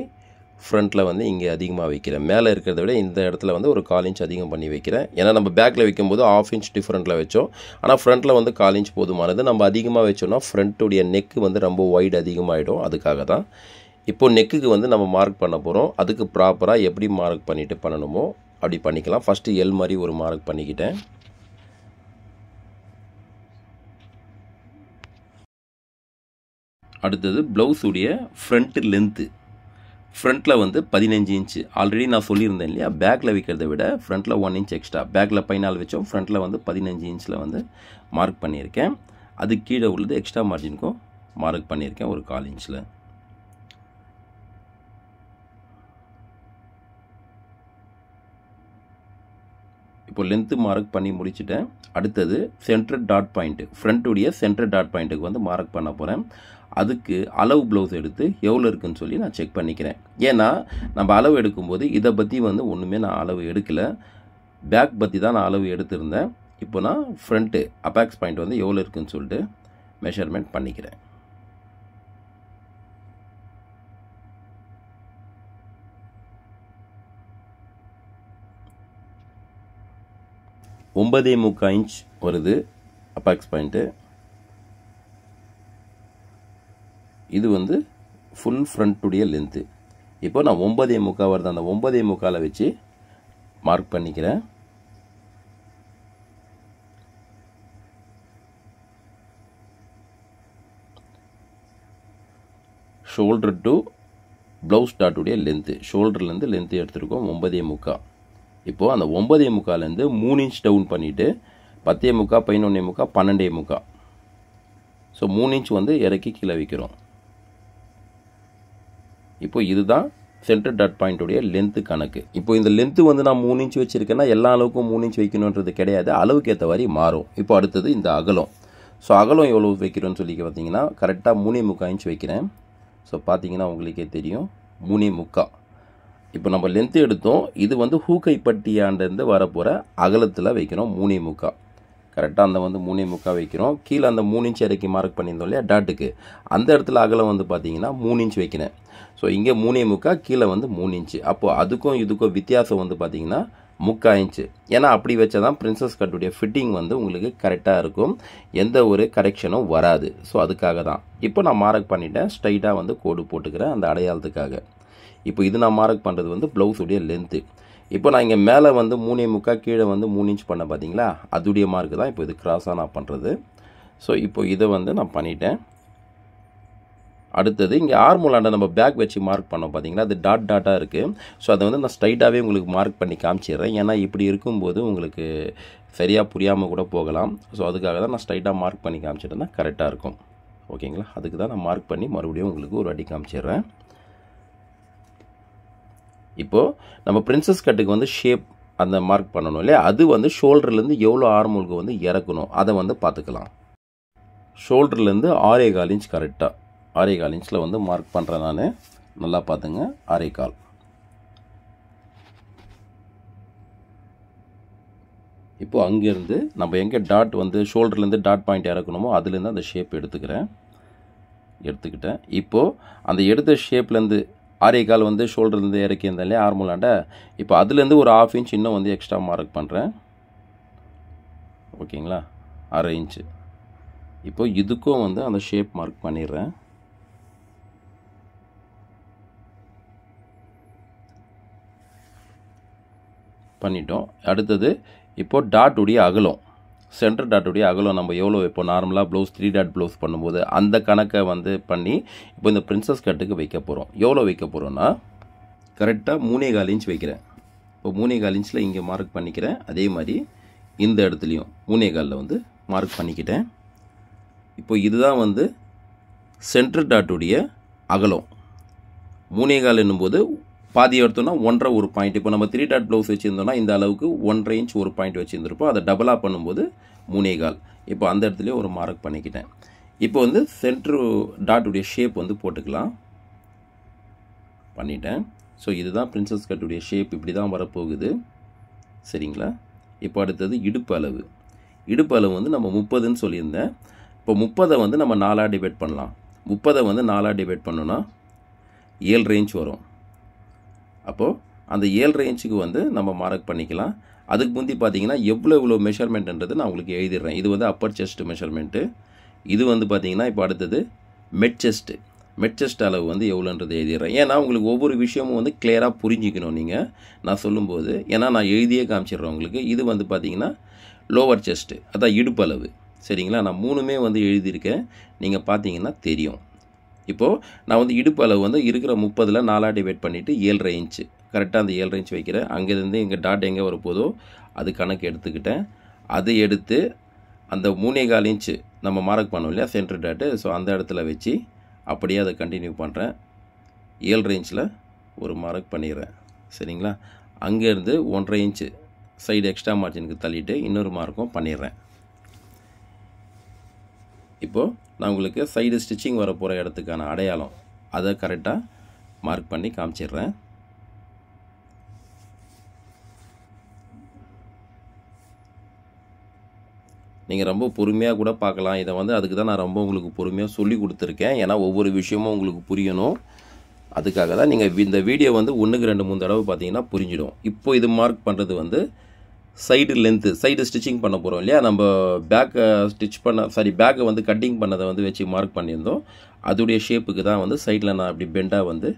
Speaker 1: ஃப்ரண்ட்டில் வந்து இங்கே அதிகமாக வைக்கிறேன். மேலே இருக்கிறத விட இந்த இடத்துல வந்து ஒரு 1/4 இன்ச் அதிகம் பண்ணி வைக்கிறேன். ஏன்னா நம்ம பேக்கில் வைக்கும்போது 1/2 இன்ச் டிஃப்ரெண்ட்டில் வச்சோம். ஆனால் ஃப்ரண்ட்டில் வந்து 1/4 இன்ச் போதுமானது. நம்ம அதிகமாக வச்சோம்னா ஃப்ரண்ட்டுடைய நெக்கு வந்து ரொம்ப வைடு அதிகமாகிடும். அதுக்காக தான் இப்போ நெக்குக்கு வந்து நம்ம மார்க் பண்ண போகிறோம். அதுக்கு ப்ராப்பராக எப்படி மார்க் பண்ணிவிட்டு பண்ணணுமோ அப்படி பண்ணிக்கலாம். ஃபஸ்ட்டு எல் மாதிரி ஒரு மார்க் பண்ணிக்கிட்டேன். அடுத்தது ப்ளவுஸுடைய ஃப்ரண்ட்டு லென்த்து. ஃப்ரண்ட்டில் வந்து 15 இன்ச்சு. ஆல்ரெடி நான் சொல்லியிருந்தேன் இல்லையா, பேக்கில் வைக்கிறத விட ஃப்ரண்ட்டில் 1 இன்ச் எக்ஸ்ட்ரா. பேக்கில் 14 வச்சோம், ஃப்ரண்ட்டில் வந்து 15 இன்ச்சில் வந்து மார்க் பண்ணியிருக்கேன். அது கீழே உள்ளது எக்ஸ்ட்ரா மார்ஜினுக்கும் மார்க் பண்ணியிருக்கேன் ஒரு 1/4 இன்ச்சில். இப்போ லென்த்து மார்க் பண்ணி முடிச்சுட்டேன். அடுத்தது சென்டர் டாட் பாயிண்ட்டு, ஃப்ரண்ட்டுடைய சென்டர் டாட் பாயிண்ட்டுக்கு வந்து மார்க் பண்ண போகிறேன். அதுக்கு அளவு ப்ளவுஸ் எடுத்து எவ்வளோ இருக்குன்னு சொல்லி நான் செக் பண்ணிக்கிறேன். ஏன்னா நம்ம அளவு எடுக்கும்போது இதை பற்றி வந்து ஒன்றுமே நான் அளவு எடுக்கலை, பேக் பற்றி தான் நான் அளவு எடுத்திருந்தேன். இப்போ நான் ஃப்ரண்ட்டு அபாக்ஸ் பாயிண்ட் வந்து எவ்வளோ இருக்குன்னு சொல்லிட்டு மெஷர்மெண்ட் பண்ணிக்கிறேன். ஒன்பதே 3/4 இன்ச் வருது அபாக்ஸ் பாயிண்ட்டு. இது வந்து ஃபுல் ஃப்ரண்ட்டுடைய லென்த்து. இப்போ நான் 9.25 வருது, அந்த 9.25 வச்சு மார்க் பண்ணிக்கிறேன். ஷோல்டர் டு ப்ளவுஸ் டாட்டுடைய லென்த்து, ஷோல்டர்லேருந்து லென்த்து எடுத்துருக்கோம் 9.25. இப்போது அந்த 9.25லேருந்து 3 இன்ச் டவுன் பண்ணிவிட்டு 10.25, 11.25, 12.25. ஸோ 3 இன்ச் வந்து இறக்கி கீழே வைக்கிறோம். இப்போ இதுதான் சென்டர் டாட் பாயிண்ட்டுடைய லென்த்து கணக்கு. இப்போ இந்த லென்த்து வந்து நான் 3 இன்ச் வச்சுருக்கேன்னா எல்லா அளவுக்கும் 3 இன்ச் வைக்கணுன்றது கிடையாது, அளவுக்கு ஏற்ற மாதிரி மாறும். இப்போ அடுத்தது இந்த அகலம். ஸோ அகலம் எவ்வளோ வைக்கிறோன்னு சொல்லி பார்த்தீங்கன்னா கரெக்டாக 3.25 இன்ச் வைக்கிறேன். ஸோ பார்த்தீங்கன்னா உங்களுக்கே தெரியும் 3.25. இப்போ நம்ம லென்த்து எடுத்தோம், இது வந்து ஹூக்கைப்பட்டியாண்டேருந்து வரப்போகிற அகலத்தில் வைக்கிறோம் 3.25. கரெக்டாக அந்த வந்து 3.25 வைக்கிறோம். கீழே அந்த 3 இன்ச் இறக்கி மார்க் பண்ணியிருந்தோம் இல்லையா டாட்டுக்கு, அந்த இடத்துல அகலம் வந்து பார்த்தீங்கன்னா 3 இன்ச் வைக்கிறேன். ஸோ இங்கே 3.25, கீழே வந்து 3 இன்ச்சு. அப்போது அதுக்கும் இதுக்கும் வித்தியாசம் வந்து பார்த்தீங்கன்னா 3/4 இன்ச்சு. ஏன்னா அப்படி வச்சா தான் பிரின்சஸ் கட்டுடைய ஃபிட்டிங் வந்து உங்களுக்கு கரெக்டாக இருக்கும், எந்த ஒரு கரெக்ஷனும் வராது. ஸோ அதுக்காக தான் இப்போ நான் மார்க் பண்ணிட்டேன். ஸ்ட்ரைட்டாக வந்து கோடு போட்டுக்கிறேன் அந்த அடையாளத்துக்காக. இப்போ இது நான் மார்க் பண்ணுறது வந்து ப்ளவுஸுடைய லென்த்து. இப்போ நான் இங்கே மேலே வந்து 3.25, கீழே வந்து 3 இன்ச் பண்ண பார்த்தீங்களா, அதுடைய மார்க்கு தான் இப்போ இது கிராஸாக நான் பண்ணுறது. ஸோ இப்போ இதை வந்து நான் பண்ணிட்டேன். அடுத்தது இங்கே ஆர்மோலாண்ட நம்ம பேக் வச்சு மார்க் பண்ணோம் பார்த்தீங்களா, அது டாட் டாட்டாக இருக்குது. ஸோ அதை வந்து நான் ஸ்ட்ரைட்டாகவே உங்களுக்கு மார்க் பண்ணி காமிச்சிடுறேன். ஏன்னா இப்படி இருக்கும்போது உங்களுக்கு சரியாக புரியாமல் கூட போகலாம். ஸோ அதுக்காக தான் நான் ஸ்ட்ரைட்டாக மார்க் பண்ணி காமிச்சிட்டேன்னா கரெக்டாக இருக்கும். ஓகேங்களா, அதுக்கு தான் நான் மார்க் பண்ணி மறுபடியும் உங்களுக்கு ஒரு வாட்டி காமிச்சிடுறேன். இப்போது நம்ம பிரின்சஸ் கட்டுக்கு வந்து ஷேப் அந்த மார்க் பண்ணணும் இல்லையா, அது வந்து ஷோல்டர்லேருந்து எவ்வளோ ஆர்மோலுக்கு வந்து இறக்கணும் அதை வந்து பார்த்துக்கலாம். ஷோல்டர்லேருந்து 6.25 இன்ச் கரெக்டாக 6.25 இன்ச்சில் வந்து மார்க் பண்ணுறேன் நான். நல்லா பார்த்துங்க, 6.25. இப்போது அங்கேருந்து நம்ம எங்கே டாட் வந்து ஷோல்டர்லேருந்து டாட் பாயிண்ட் இறக்கணுமோ அதுலேருந்து அந்த ஷேப் எடுத்துக்கிட்டேன். இப்போது அந்த எடுத்த ஷேப்லேருந்து 6.25 வந்து ஷோல்டர்லேருந்து இறக்கியிருந்தேன் இல்லையா ஆர்மோலாண்ட, இப்போ அதுலேருந்து ஒரு 1/2 இன்ச் இன்னும் வந்து எக்ஸ்ட்ரா மார்க் பண்ணுறேன். ஓகேங்களா, 1/2 இன்ச்சு. இப்போ இதுக்கும் வந்து அந்த ஷேப் மார்க் பண்ணிடுறேன். பண்ணிட்டோம். அடுத்தது இப்போது டாட்டுடைய அகலம், சென்டர் டாட்டுடைய அகலம் நம்ம எவ்வளோ வைப்போம் நார்மலாக ப்ளவுஸ் 3 டாட் ப்ளவுஸ் பண்ணும்போது அந்த கணக்கை வந்து பண்ணி இப்போ இந்த பிரின்சஸ் கட்டுக்கு வைக்க போகிறோம். எவ்வளோ வைக்க போகிறோன்னா கரெக்டாக 3.25 இன்ச் வைக்கிறேன். இப்போ 3.25 இன்ச்சில் இங்கே மார்க் பண்ணிக்கிறேன். அதே மாதிரி இந்த இடத்துலையும் 3.25 வந்து மார்க் பண்ணிக்கிட்டேன். இப்போ இதுதான் வந்து சென்டர் டாட்டுடைய அகலம். 3.25 என்னும்போது பாதி எடுத்தோம்னா 1.5 ஒரு பாயிண்ட். இப்போ நம்ம 3 டாட் ப்ளவுஸ் வச்சுருந்தோம்னா இந்த அளவுக்கு 1.5 இன்ச் ஒரு பாயிண்ட் வச்சுருந்துருப்போம். அதை டபுளாக பண்ணும்போது 3.25. இப்போ அந்த இடத்துலையும் ஒரு மார்க் பண்ணிக்கிட்டேன். இப்போ வந்து சென்ட்ரு டாட்டுடைய ஷேப் வந்து போட்டுக்கலாம். பண்ணிட்டேன். ஸோ இதுதான் பிரின்சஸ் கட்டுடைய ஷேப், இப்படி தான் வரப்போகுது. சரிங்களா, இப்போ அடுத்தது இடுப்பு அளவு. இடுப்பு அளவு வந்து நம்ம 30ன்னு சொல்லியிருந்தேன். இப்போ 30 வந்து நம்ம 4ஆக டிவைட் பண்ணலாம். 30 வந்து 4ஆக டிவைட் பண்ணோன்னா 7.5 இன்ச் வரும். அப்போது அந்த 7.5 இன்ச்சுக்கு வந்து நம்ம மார்க் பண்ணிக்கலாம். அதுக்கு முந்தி பார்த்தீங்கன்னா எவ்வளோ மெஷர்மெண்ட்ன்றது நான் உங்களுக்கு எழுதிடுறேன். இது வந்து அப்பர் செஸ்ட் மெஷர்மெண்ட்டு. இது வந்து பார்த்தீங்கன்னா இப்போ அடுத்தது மெட் செஸ்ட் அளவு வந்து எவ்வளோன்றது எழுதிடுறேன். ஏன்னா உங்களுக்கு ஒவ்வொரு விஷயமும் வந்து கிளியராக புரிஞ்சிக்கணும் நீங்கள் நான் சொல்லும்போது. ஏன்னா நான் எழுதியே காமிச்சிடுறேன் உங்களுக்கு. இது வந்து பார்த்தீங்கன்னா லோவர் செஸ்ட்டு, அதான் இடுப்பு அளவு. சரிங்களா, நான் 3மே வந்து எழுதியிருக்கேன், நீங்கள் பார்த்தீங்கன்னா தெரியும். இப்போது நான் வந்து இடுப்பு அளவு வந்து இருக்கிற 30ல் 4ஆக டிவைட் பண்ணிவிட்டு 7.5 இன்ச்சு கரெக்டாக அந்த 7.5 இன்ச் வைக்கிறேன். அங்கேருந்து இங்கே டாட் எங்கே வரப்போதோ அது கணக்கு எடுத்துக்கிட்டேன். அதை எடுத்து அந்த 3.25 இன்ச்சு நம்ம மார்க் பண்ணோம் இல்லையா சென்டர் டாட்டு, ஸோ அந்த இடத்துல வச்சு அப்படியே அதை கண்டினியூ பண்ணுறேன். 7.5 இன்ச்சில் ஒரு மார்க் பண்ணிடுறேன். சரிங்களா, அங்கேருந்து 1.5 இன்ச்சு சைடு எக்ஸ்ட்ரா மார்ஜினுக்கு தள்ளிட்டு இன்னொரு மார்க்கும் பண்ணிடுறேன். இப்போது நான் உங்களுக்கு சைடு ஸ்டிச்சிங் வர போகிற இடத்துக்கான அடையாளம் அதை கரெக்டாக மார்க் பண்ணி காமிச்சிடுறேன். நீங்கள் ரொம்ப பொறுமையாக கூட பார்க்கலாம். இதை வந்து அதுக்கு தான் நான் ரொம்ப உங்களுக்கு பொறுமையாக சொல்லி கொடுத்துருக்கேன். ஏன்னா ஒவ்வொரு விஷயமும் உங்களுக்கு புரியணும். அதுக்காக தான் நீங்கள் இந்த வீடியோ வந்து 1க்கு 2 3 தடவை பார்த்தீங்கன்னா புரிஞ்சிடும். இப்போ இது மார்க் பண்ணுறது வந்து சைடு லென்த்து, சைடு ஸ்டிச்சிங் பண்ண போகிறோம் இல்லையா, நம்ம பேக்கை வந்து கட்டிங் பண்ணதை வந்து வச்சு மார்க் பண்ணியிருந்தோம். அதுடைய ஷேப்புக்கு தான் வந்து சைடில் நான் அப்படி பெண்டாக வந்து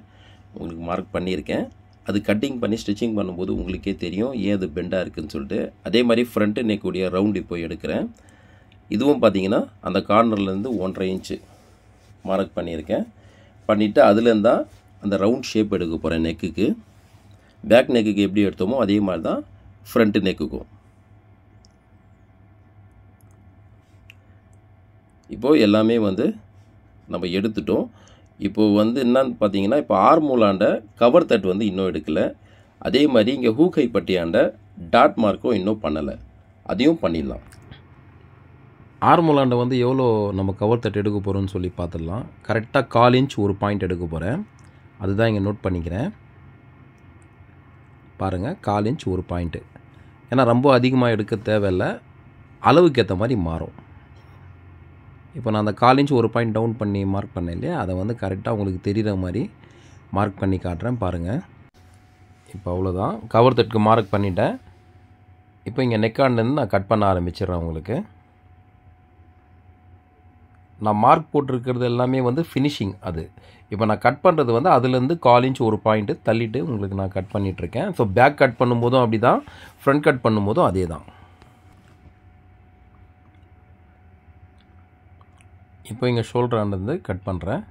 Speaker 1: உங்களுக்கு மார்க் பண்ணியிருக்கேன். அது கட்டிங் பண்ணி ஸ்டிச்சிங் பண்ணும்போது உங்களுக்கே தெரியும் ஏன் அது பெண்டாக இருக்குதுன்னு சொல்லிட்டு. அதே மாதிரி ஃப்ரண்ட்டு நெக்குடைய ரவுண்டு இப்போ எடுக்கிறேன். இதுவும் பார்த்தீங்கன்னா அந்த கார்னர்லேருந்து 1.5 இன்ச்சு மார்க் பண்ணியிருக்கேன். பண்ணிவிட்டு அதுலேருந்து தான் அந்த ரவுண்ட் ஷேப் எடுக்க போகிறேன் நெக்குக்கு. பேக் நெக்குக்கு எப்படி எடுத்தோமோ அதே மாதிரி தான் ஃப்ரண்ட் நெக்குக்கும். இப்போது எல்லாமே வந்து நம்ம எடுத்துட்டோம். இப்போது வந்து என்னன்னு பார்த்தீங்கன்னா, இப்போ ஆர்மூலாண்ட கவர் தட் வந்து இன்னும் எடுக்கலை. அதே மாதிரி இங்கே ஹூக் ஹை பட்டியாண்ட டாட் மார்க்கும் இன்னும் பண்ணலை. அதையும் பண்ணிடலாம். ஆர்மூலாண்ட வந்து எவ்வளோ நம்ம கவர் தட் எடுக்க போகிறோம்னு சொல்லி பார்த்துடலாம். கரெக்டாக 1/4 இன்ச் ஒரு பாயிண்ட் எடுக்க போகிறேன். அதுதான் இங்கே நோட் பண்ணிக்கிறேன். பாருங்கள், 1/4 இன்ச் ஒரு பாயிண்ட்டு. ஏன்னா ரொம்ப அதிகமாக எடுக்க தேவையில்லை, அளவுக்கு ஏற்ற மாதிரி மாறும். இப்போ நான் அந்த 1/4 இன்ச் ஒரு பாயிண்ட் டவுன் பண்ணி மார்க் பண்ணேன் இல்லையா, அதை வந்து கரெக்டாக உங்களுக்கு தெரிகிற மாதிரி மார்க் பண்ணி காட்டுறேன் பாருங்கள். இப்போ அவ்வளோதான், கவர் தட்டுக்கு மார்க் பண்ணிட்டேன். இப்போ இங்கே நெக்காண்ட்லேருந்து நான் கட் பண்ண ஆரம்பிச்சிடுறேன். உங்களுக்கு நான் மார்க் போட்டிருக்கிறது எல்லாமே வந்து ஃபினிஷிங். அது இப்போ நான் கட் பண்ணுறது வந்து அதுலேருந்து 1/4 இன்ச் ஒரு பாயிண்ட்டு தள்ளிட்டு உங்களுக்கு நான் கட் பண்ணிகிட்ருக்கேன். ஸோ பேக் கட் பண்ணும்போதும் அப்படி தான், ஃப்ரண்ட் கட் பண்ணும்போதும் அதே தான். இப்போ இங்கே ஷோல்டரானது கட் பண்ணுறேன்.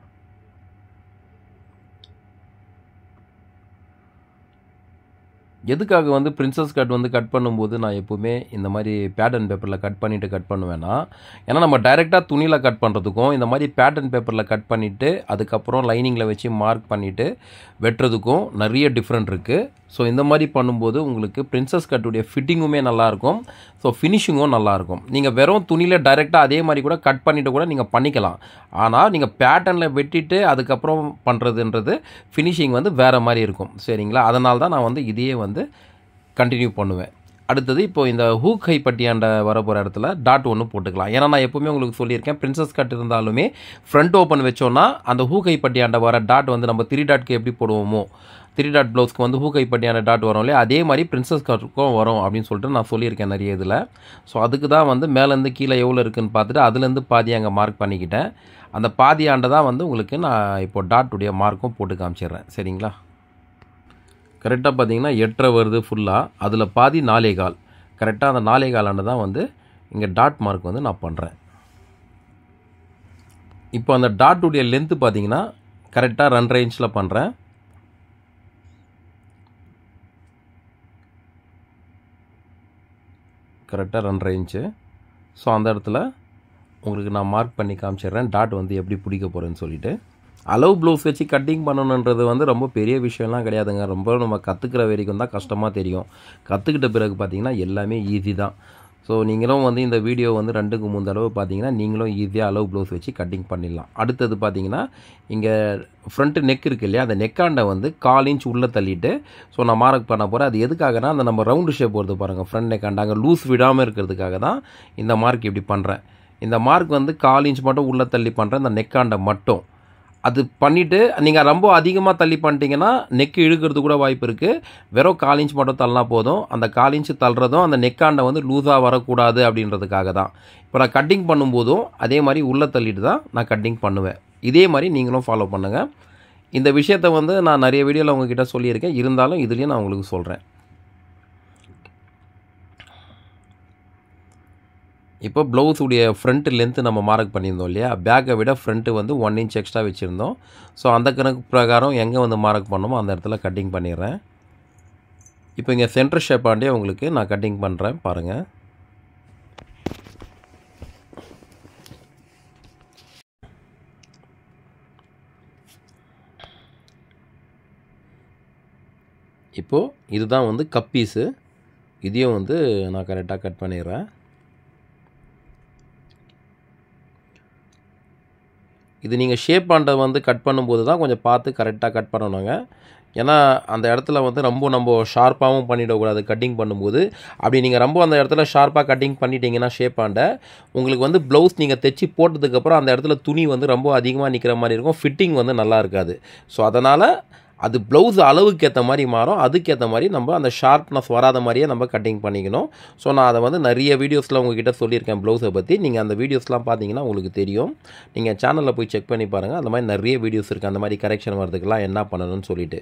Speaker 1: எதுக்காக வந்து பிரின்சஸ் கட் வந்து கட் பண்ணும்போது நான் எப்போவுமே இந்த மாதிரி பேட்டர்ன் பேப்பரில் கட் பண்ணிவிட்டு கட் பண்ணுவேன்னா, ஏன்னா நம்ம டைரெக்டாக துணியில் கட் பண்ணுறதுக்கும் இந்த மாதிரி பேட்டர்ன் பேப்பரில் கட் பண்ணிவிட்டு அதுக்கப்புறம் லைனிங்கில் வச்சு மார்க் பண்ணிவிட்டு வெட்டுறதுக்கும் நிறைய டிஃப்ரெண்ட் இருக்குது. ஸோ இந்த மாதிரி பண்ணும்போது உங்களுக்கு பிரின்சஸ் கட்டுடைய ஃபிட்டிங்குமே நல்லாயிருக்கும். ஸோ ஃபினிஷிங்கும் நல்லாயிருக்கும். நீங்கள் வெறும் துணியில் டைரெக்டாக அதே மாதிரி கூட கட் பண்ணிவிட்டு கூட நீங்கள் பண்ணிக்கலாம். ஆனால் நீங்கள் பேட்டர்னில் வெட்டிட்டு அதுக்கப்புறம் பண்ணுறதுன்றது ஃபினிஷிங் வந்து வேறு மாதிரி இருக்கும். சரிங்களா? அதனால தான் நான் வந்து இதையே வந்து கண்டினியூ பண்ணுவேன். அடுத்தது இப்போது இந்த ஹூக் ஹை பட்டியாண்ட வர போகிற இடத்துல டாட் ஒன்று போட்டுக்கலாம். ஏன்னா நான் எப்போவுமே உங்களுக்கு சொல்லியிருக்கேன், பிரின்சஸ் கட் இருந்தாலுமே ஃப்ரண்ட் ஓப்பன் வச்சோன்னா அந்த ஹூக் ஹை பட்டியாண்ட வர டாட் வந்து நம்ம 3 டாட்க்கு எப்படி போடுவோமோ, 3 டாட் ப்ளவுஸ்க்கு வந்து ஹூக் ஹை பட்டியான டாட் வரும் இல்லையா, அதே மாதிரி பிரின்சஸ் கட்டுக்கும் வரும் அப்படின்னு சொல்லிட்டு நான் சொல்லியிருக்கேன் நிறைய இதில். ஸோ அதுக்கு தான் வந்து மேலேருந்து கீழே எவ்வளோ இருக்குதுன்னு பார்த்துட்டு அதுலேருந்து பாதி அங்கே மார்க் பண்ணிக்கிட்டேன். அந்த பாதி ஆண்டை தான் வந்து உங்களுக்கு நான் இப்போது டாட்டுடைய மார்க்கும் போட்டு காமிச்சிடுறேன். சரிங்களா? கரெக்டாக பார்த்தீங்கன்னா 8.5 வருது ஃபுல்லாக. அதில் பாதி 4.25. கரெக்டாக அந்த 4.25 ஆண்டு தான் வந்து இங்கே டாட் மார்க் வந்து நான் பண்ணுறேன். இப்போ அந்த டாட்டுடைய லென்த்து பார்த்தீங்கன்னா கரெக்டாக 2.5 இன்ச்சில் பண்ணுறேன். கரெக்டாக 2.5 இன்ச்சு. ஸோ அந்த இடத்துல உங்களுக்கு நான் மார்க் பண்ணி காமிச்சிடுறேன் டாட் வந்து எப்படி பிடிக்க போகிறேன்னு சொல்லிவிட்டு. அளவு ப்ளவுஸ் வச்சு கட்டிங் பண்ணணுன்றது வந்து ரொம்ப பெரிய விஷயம்லாம் கிடையாதுங்க. ரொம்ப நம்ம கற்றுக்கிற வரைக்கும் தான் கஷ்டமாக தெரியும். கற்றுக்கிட்ட பிறகு பார்த்திங்கன்னா எல்லாமே ஈஸி தான். ஸோ நீங்களும் வந்து இந்த வீடியோ வந்து 2க்கு 3 தடவை பார்த்தீங்கன்னா நீங்களும் ஈஸியாக அளவு ப்ளவுஸ் வச்சு கட்டிங் பண்ணிடலாம். அடுத்தது பார்த்தீங்கன்னா இங்கே ஃப்ரண்ட்டு நெக் இருக்குது இல்லையா, அந்த நெக்காண்டை வந்து 1/4 இன்ச் உள்ளே தள்ளிட்டு ஸோ நான் மார்க் பண்ண போகிறேன். அது எதுக்காகனா அந்த நம்ம ரவுண்டு ஷேப் வருது பாருங்கள், ஃப்ரண்ட் நெக்காண்டை அங்கே லூஸ் விடாமல் இருக்கிறதுக்காக தான் இந்த மார்க் இப்படி பண்ணுறேன். இந்த மார்க் வந்து 1/4 இன்ச் மட்டும் உள்ளே தள்ளி பண்ணுறேன், இந்த நெக்காண்டை மட்டும். அது பண்ணிவிட்டு நீங்கள் ரொம்ப அதிகமாக தள்ளி பண்ணிட்டீங்கன்னா நெக்கு இழுக்கிறது கூட வாய்ப்பு இருக்குது. வெறும் 1/4 இன்ச் மட்டும் தள்ளினா போதும். அந்த 1/4 இன்ச் தள்ளுறதும் அந்த நெக்காண்டை வந்து லூஸாக வரக்கூடாது அப்படின்றதுக்காக தான். இப்போ நான் கட்டிங் பண்ணும்போதும் அதே மாதிரி உள்ளே தள்ளிட்டு தான் நான் கட்டிங் பண்ணுவேன். இதே மாதிரி நீங்களும் ஃபாலோ பண்ணுங்கள். இந்த விஷயத்தை வந்து நான் நிறைய வீடியோவில் உங்ககிட்ட சொல்லியிருக்கேன், இருந்தாலும் இதுலேயும் நான் உங்களுக்கு சொல்கிறேன். இப்போ ப்ளவுஸுடைய ஃப்ரண்ட் லென்த்து நம்ம மார்க் பண்ணியிருந்தோம் இல்லையா, பேக்கை விட ஃப்ரண்ட்டு வந்து 1 இன்ச் எக்ஸ்ட்ரா வச்சுருந்தோம். ஸோ அந்த கணக்கு பிரகாரம் எங்கே வந்து மார்க் பண்ணணுமோ அந்த இடத்துல கட்டிங் பண்ணிடுறேன். இப்போ இங்கே சென்டர் ஷேப்பாண்டே உங்களுக்கு நான் கட்டிங் பண்ணுறேன் பாருங்கள். இப்போது இதுதான் வந்து கப் பீஸு. இதையும் வந்து நான் கரெக்டாக கட் பண்ணிடுறேன். இது நீங்கள் ஷேப் ஆண்டை வந்து கட் பண்ணும்போது தான் கொஞ்சம் பார்த்து கரெக்டாக கட் பண்ணணுங்க. ஏன்னா அந்த இடத்துல வந்து நம்ம ஷார்ப்பாகவும் பண்ணிடக்கூடாது கட்டிங் பண்ணும்போது. அப்படி நீங்கள் ரொம்ப அந்த இடத்துல ஷார்ப்பாக கட்டிங் பண்ணிட்டீங்கன்னா ஷேப் ஆண்டை உங்களுக்கு வந்து ப்ளவுஸ் நீங்கள் தைச்சி போட்டதுக்கப்புறம் அந்த இடத்துல துணி வந்து ரொம்ப அதிகமாக நிற்கிற மாதிரி இருக்கும், ஃபிட்டிங் வந்து நல்லா இருக்காது. ஸோ அதனால் அது ப்ளவுஸ் அளவுக்கு ஏற்ற மாதிரி மாறும், அதுக்கேற்ற மாதிரி நம்ம அந்த ஷார்ப்னஸ் வராத மாதிரியே நம்ம கட்டிங் பண்ணிக்கணும். ஸோ நான் அதை வந்து நிறைய வீடியோஸில் உங்ககிட்ட சொல்லியிருக்கேன் ப்ளவுஸை பற்றி. நீங்கள் அந்த வீடியோஸ்லாம் பார்த்தீங்கன்னா உங்களுக்கு தெரியும். நீங்கள் சேனலில் போய் செக் பண்ணி பாருங்கள், அந்த மாதிரி நிறைய வீடியோஸ் இருக்குது அந்த மாதிரி கரெக்ஷன் வரதுக்கெல்லாம் என்ன பண்ணணும்னு சொல்லிட்டு.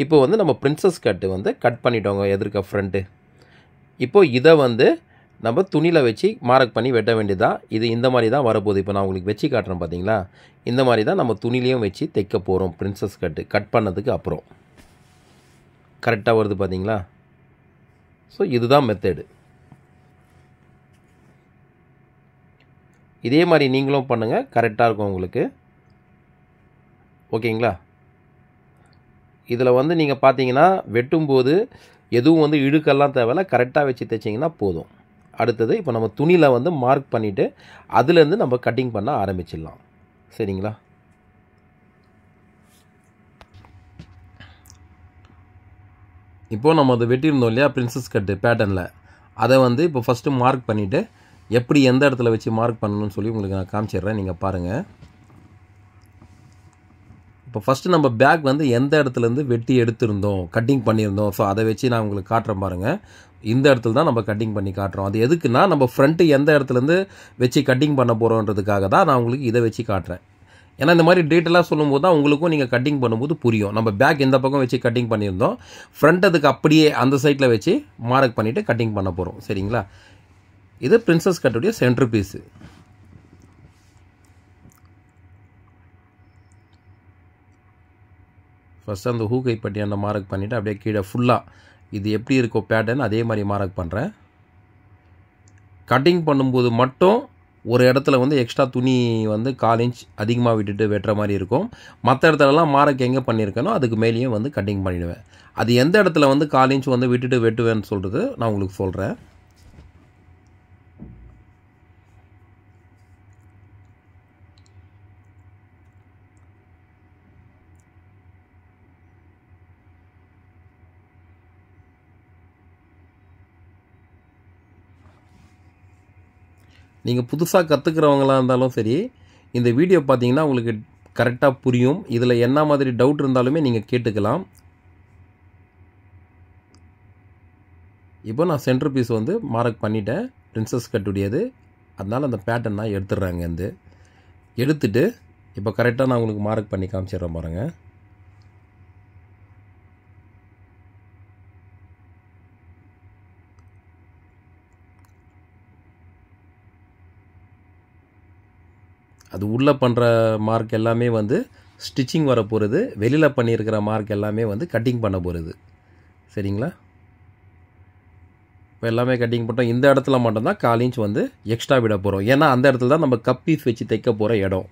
Speaker 1: இப்போ வந்து நம்ம பிரின்சஸ் கட்டு வந்து கட் பண்ணிட்டோங்க எதிர்க்க ஃப்ரண்ட்டு. இப்போது இதை வந்து நம்ம துணியில் வச்சு மார்க் பண்ணி வெட்ட வேண்டியதான். இது இந்த மாதிரி தான் வரப்போகுது. இப்போ நான் உங்களுக்கு வச்சு காட்டுறேன் பார்த்தீங்களா, இந்த மாதிரி தான் நம்ம துணிலையும் வச்சு தைக்க போகிறோம். பிரின்சஸ் கட்டு கட் பண்ணதுக்கு அப்புறம் கரெக்டாக வருது பார்த்தீங்களா. ஸோ இதுதான் மெத்தடு. இதே மாதிரி நீங்களும் பண்ணுங்கள், கரெக்டாக இருக்கும் உங்களுக்கு. ஓகேங்களா? இதில் வந்து நீங்கள் பார்த்தீங்கன்னா வெட்டும்போது எதுவும் வந்து இழுக்கெல்லாம் தேவையில்ல, கரெக்டாக வச்சு தைச்சிங்கன்னா போதும். அடுத்தது இப்போ நம்ம துணியில் வந்து மார்க் பண்ணிவிட்டு அதுலேருந்து நம்ம கட்டிங் பண்ண ஆரம்பிச்சிடலாம். சரிங்களா? இப்போது நம்ம அதை வெட்டியிருந்தோம் இல்லையா பிரின்சஸ் கட்டு பேட்டர்னில், அதை வந்து இப்போ ஃபஸ்ட்டு மார்க் பண்ணிவிட்டு எப்படி எந்த இடத்துல வச்சு மார்க் பண்ணணும்னு சொல்லி உங்களுக்கு நான் காமிச்சிடுறேன். நீங்கள் பாருங்கள். இப்போ ஃபஸ்ட்டு நம்ம பேக் வந்து எந்த இடத்துலேருந்து வெட்டி எடுத்திருந்தோம், கட்டிங் பண்ணியிருந்தோம், ஸோ அதை வச்சு நான் உங்களுக்கு காட்டுறேன் பாருங்கள். இந்த இடத்துல தான் நம்ம கட்டிங் பண்ணி காட்டுறோம். அது எதுக்குன்னா நம்ம ஃப்ரண்ட்டு எந்த இடத்துலேருந்து வச்சு கட்டிங் பண்ண போகிறோன்றதுக்காக தான் நான் உங்களுக்கு இதை வச்சு காட்டுறேன். ஏன்னா இந்த மாதிரி டீட்டெயிலாக சொல்லும்போது தான் உங்களுக்கும் நீங்கள் கட்டிங் பண்ணும்போது புரியும். நம்ம பேக் இந்த பக்கம் வச்சு கட்டிங் பண்ணியிருந்தோம், ஃப்ரண்ட் அதுக்கு அப்படியே அந்த சைட்டில் வச்சு மார்க் பண்ணிவிட்டு கட்டிங் பண்ண போகிறோம். சரிங்களா? இது பிரின்சஸ் கட்டுடைய சென்டர் பீஸு. ஃபஸ்ட்டு அந்த ஹூ கைப்பட்டி அந்த மார்க் பண்ணிவிட்டு அப்படியே கீழே ஃபுல்லாக இது எப்படி இருக்கோ பேட்டர்ன் அதே மாதிரி மார்க் பண்ணுறேன். கட்டிங் பண்ணும்போது மட்டும் ஒரு இடத்துல வந்து எக்ஸ்ட்ரா துணி வந்து 1/4 இன்ச் அதிகமாக விட்டுட்டு வெட்டுற மாதிரி இருக்கும். மற்ற இடத்துலலாம் மார்க் எங்கே பண்ணியிருக்கேனோ அதுக்கு மேலேயும் வந்து கட்டிங் பண்ணிவிடுவேன். அது எந்த இடத்துல வந்து 1/4 இன்ச் வந்து விட்டுட்டு வெட்டுவேன்னு சொல்கிறது நான் உங்களுக்கு சொல்கிறேன். நீங்கள் புதுசாக கற்றுக்கிறவங்களாக இருந்தாலும் சரி, இந்த வீடியோ பார்த்தீங்கன்னா உங்களுக்கு கரெக்டாக புரியும். இதில் என்ன மாதிரி டவுட் இருந்தாலுமே நீங்கள் கேட்டுக்கலாம். இப்போ நான் சென்டர் பீஸ் வந்து மார்க் பண்ணிட்டேன், பிரின்சஸ் கட்டுடையது. அதனால் அந்த பேட்டர்ன் நான் எடுத்துடுறேங்க. வந்து எடுத்துட்டு இப்போ கரெக்டாக நான் உங்களுக்கு மார்க் பண்ணி காமிச்சிடுறேன் பாருங்கள். அது உள்ளே பண்ணுற மார்க் எல்லாமே வந்து ஸ்டிச்சிங் வர போகிறது, வெளியில் பண்ணியிருக்கிற மார்க் எல்லாமே வந்து கட்டிங் பண்ண போகிறது. சரிங்களா? இப்போ எல்லாமே கட்டிங் பண்ணிட்டோம். இந்த இடத்துல மட்டும்தான் 1/4 இன்ச் வந்து எக்ஸ்ட்ரா விட போகிறோம். ஏன்னா அந்த இடத்துல தான் நம்ம கப் பீஸ் வச்சு தைக்க போகிற இடம்.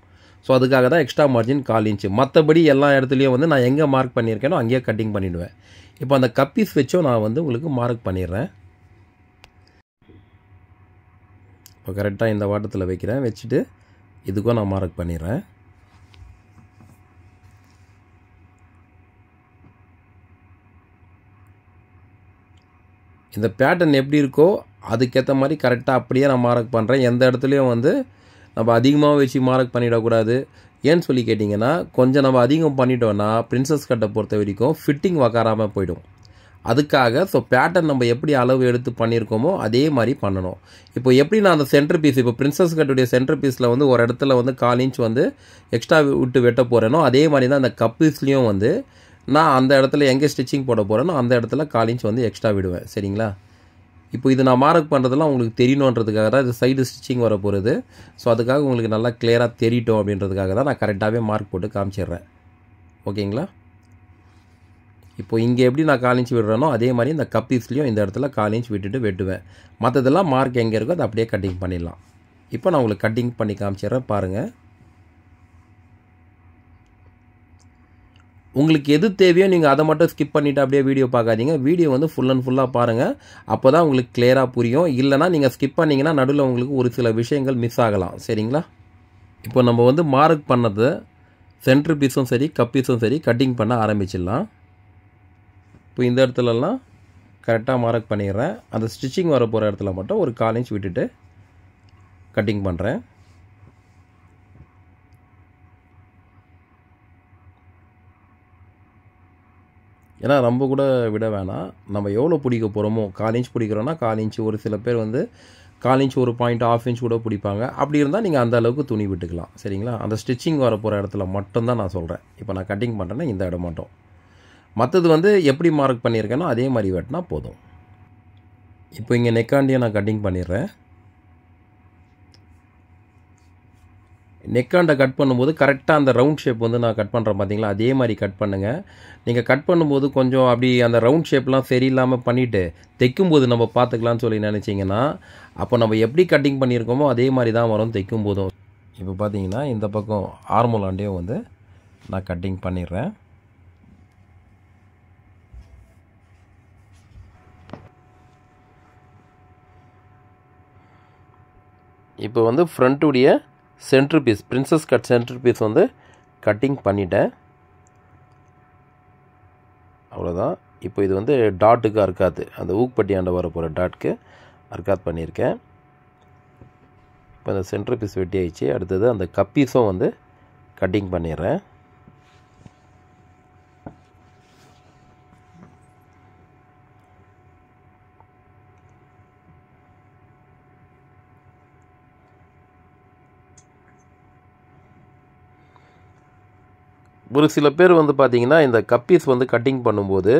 Speaker 1: ஸோ அதுக்காக தான் எக்ஸ்ட்ரா மார்ஜின் 1/4 இன்ச்சு. மற்றபடி எல்லா இடத்துலையும் வந்து நான் எங்கே மார்க் பண்ணியிருக்கேனோ அங்கேயே கட்டிங் பண்ணிவிடுவேன். இப்போ அந்த கப் பீஸ் வச்சும் நான் வந்து உங்களுக்கு மார்க் பண்ணிடுறேன். இப்போ கரெக்டாக இந்த வாட்டத்தில் வைக்கிறேன். வச்சுட்டு இதுக்கும் நான் மார்க் பண்ணிடுறேன். இந்த பேட்டர்ன் எப்படி இருக்கோ அதுக்கேற்ற மாதிரி கரெக்டாக அப்படியே நான் மார்க் பண்ணுறேன். எந்த இடத்துலையும் வந்து நம்ம அதிகமாக வச்சு மார்க் பண்ணிடக்கூடாது. ஏன்னு சொல்லி கேட்டிங்கன்னா, கொஞ்சம் நம்ம அதிகம் பண்ணிட்டோன்னா பிரின்சஸ் கட்டை பொறுத்த வரைக்கும் ஃபிட்டிங் உக்காராமல் போயிடும். அதுக்காக ஸோ பேட்டர்ன் நம்ம எப்படி அளவு எடுத்து பண்ணியிருக்கோமோ அதே மாதிரி பண்ணணும். இப்போ எப்படி நான் அந்த சென்டர் பீஸ் இப்போ பிரின்சஸ் கட்டுடைய சென்டர் பீஸில் வந்து ஒரு இடத்துல வந்து 1/4 இன்ச் வந்து எக்ஸ்ட்ரா விட்டு வெட்ட போகிறேனோ அதே மாதிரி தான் அந்த கப் பீஸ்லேயும் வந்து நான் அந்த இடத்துல எங்கே ஸ்டிச்சிங் போட போகிறேனோ அந்த இடத்துல 1/4 இன்ச் வந்து எக்ஸ்ட்ரா விடுவேன். சரிங்களா? இப்போ இது நான் மார்க் பண்ணுறதுலாம் உங்களுக்கு தெரியணுன்றதுக்காக தான் இது சைடு ஸ்டிச்சிங் வர போகிறது. ஸோ அதுக்காக உங்களுக்கு நல்லா கிளியராக தெரியட்டும் அப்படின்றதுக்காக தான் நான் கரெக்டாகவே மார்க் போட்டு காமிச்சிடுறேன். ஓகேங்களா? இப்போ இங்கே எப்படி நான் 1/4 இன்ச் விடுறேனோ அதே மாதிரி இந்த கப் பீஸ்லேயும் இந்த இடத்துல 1/4 இன்ச் விட்டுட்டு வெட்டுவேன். மற்றதெல்லாம் மார்க் எங்கே இருக்கோ அதை அப்படியே கட்டிங் பண்ணிடலாம். இப்போ நான் உங்களுக்கு கட்டிங் பண்ணி காமிச்சிடுறேன் பாருங்கள். உங்களுக்கு எது தேவையோ நீங்கள் அதை மட்டும் ஸ்கிப் பண்ணிவிட்டு அப்படியே வீடியோ பார்க்காதீங்க. வீடியோ வந்து ஃபுல் அண்ட் ஃபுல்லாக பாருங்கள். அப்போ தான் உங்களுக்கு கிளியராக புரியும். இல்லைனா நீங்கள் ஸ்கிப் பண்ணிங்கன்னா நடுவில் உங்களுக்கு ஒரு சில விஷயங்கள் மிஸ் ஆகலாம். சரிங்களா? இப்போ நம்ம வந்து மார்க் பண்ணது சென்டர் பீஸும் சரி கப் பீஸும் சரி கட்டிங் பண்ண ஆரம்பிச்சிடலாம். இப்போ இந்த இடத்துலலாம் கரெக்டாக மார்க் பண்ணிடுறேன். அந்த ஸ்டிச்சிங் வர போகிற இடத்துல மட்டும் ஒரு 1/4 இன்ச் விட்டுட்டு கட்டிங் பண்ணுறேன். ஏன்னா ரொம்ப கூட விட வேணாம். நம்ம எவ்வளோ பிடிக்க போகிறோமோ 1/4 இன்ச் பிடிக்கிறோன்னா 1/4 இன்ச், ஒரு சில பேர் வந்து 1/4 இன்ச் ஒரு பாயிண்ட் 1/2 இன்ச் கூட பிடிப்பாங்க. அப்படி இருந்தால் நீங்கள் அந்த அளவுக்கு துணி விட்டுக்கலாம். சரிங்களா? அந்த ஸ்டிச்சிங் வர போகிற இடத்துல மட்டும்தான் நான் சொல்கிறேன். இப்போ நான் கட்டிங் பண்ணுறேன்னா இந்த இடம் மட்டும். மற்றது வந்து எப்படி மார்க் பண்ணியிருக்கேனோ அதே மாதிரி வெட்டினா போதும். இப்போ இங்கே நெக்காண்டியை நான் கட்டிங் பண்ணிடுறேன். நெக்காண்டை கட் பண்ணும்போது கரெக்டாக அந்த ரவுண்ட் ஷேப் வந்து நான் கட் பண்ணுறேன் பார்த்தீங்களா, அதே மாதிரி கட் பண்ணுங்கள். நீங்கள் கட் பண்ணும்போது கொஞ்சம் அப்படி அந்த ரவுண்ட் ஷேப்லாம் சரியில்லாமல் பண்ணிவிட்டு தைக்கும்போது நம்ம பார்த்துக்கலான்னு சொல்லி நினச்சிங்கன்னா அப்போ நம்ம எப்படி கட்டிங் பண்ணியிருக்கோமோ அதே மாதிரி தான் வரும் தைக்கும் போதும். இப்போ பார்த்தீங்கன்னா இந்த பக்கம் ஆர்மோலாண்டையும் வந்து நான் கட்டிங் பண்ணிடுறேன். இப்போ வந்து ஃப்ரண்ட்டுடைய centre piece, princess cut centre piece வந்து கட்டிங் பண்ணிட்டேன். அவ்வளோதான். இப்போ இது வந்து டாட்டுக்கு அர்க்காத்து, அந்த ஊக்பட்டியாண்ட வர போகிற டாட்க்கு அர்க்காத் பண்ணியிருக்கேன். இப்போ அந்த சென்டர் பீஸ் வெட்டி ஆயிடுச்சு. அடுத்தது அந்த கப்பீஸும் வந்து கட்டிங் பண்ணிடுறேன். ஒரு சில பேர் வந்து பார்த்திங்கன்னா இந்த கப்பீஸ் வந்து கட்டிங் பண்ணும்போது